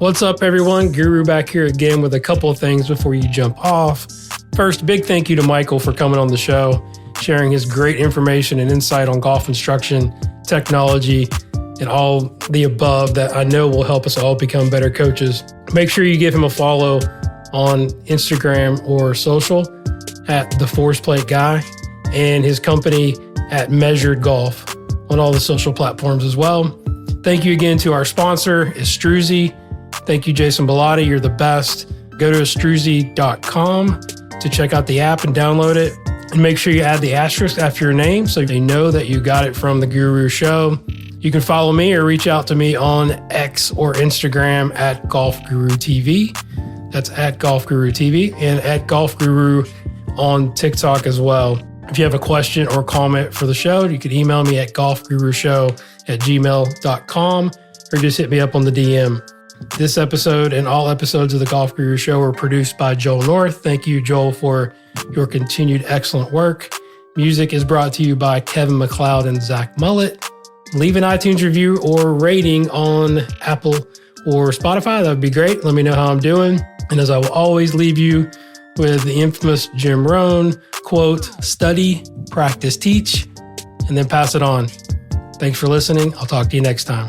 What's up, everyone? Guru back here again with a couple of things before you jump off. First, big thank you to Michael for coming on the show, sharing his great information and insight on golf instruction, technology, and all the above that I know will help us all become better coaches. Make sure you give him a follow on Instagram or social at the Force Plate Guy, and his company at Measured Golf on all the social platforms as well. Thank you again to our sponsor, Estruzi. Thank you, Jason Bellotti. You're the best. Go to estruzi.com to check out the app and download it. And make sure you add the asterisk after your name so they know that you got it from the Guru Show. You can follow me or reach out to me on X or Instagram at Golf Guru TV. That's at Golf Guru TV, and at Golf Guru on TikTok as well. If you have a question or comment for the show, you can email me at golfgurushow@gmail.com or just hit me up on the DM. This episode and all episodes of the Golf Guru Show are produced by Joel North. Thank you, Joel, for your continued excellent work. Music is brought to you by Kevin MacLeod and Zach Mullett. Leave an iTunes review or rating on Apple or Spotify. That would be great. Let me know how I'm doing. And as I will always leave you with the infamous Jim Rohn quote, study, practice, teach, and then pass it on. Thanks for listening. I'll talk to you next time.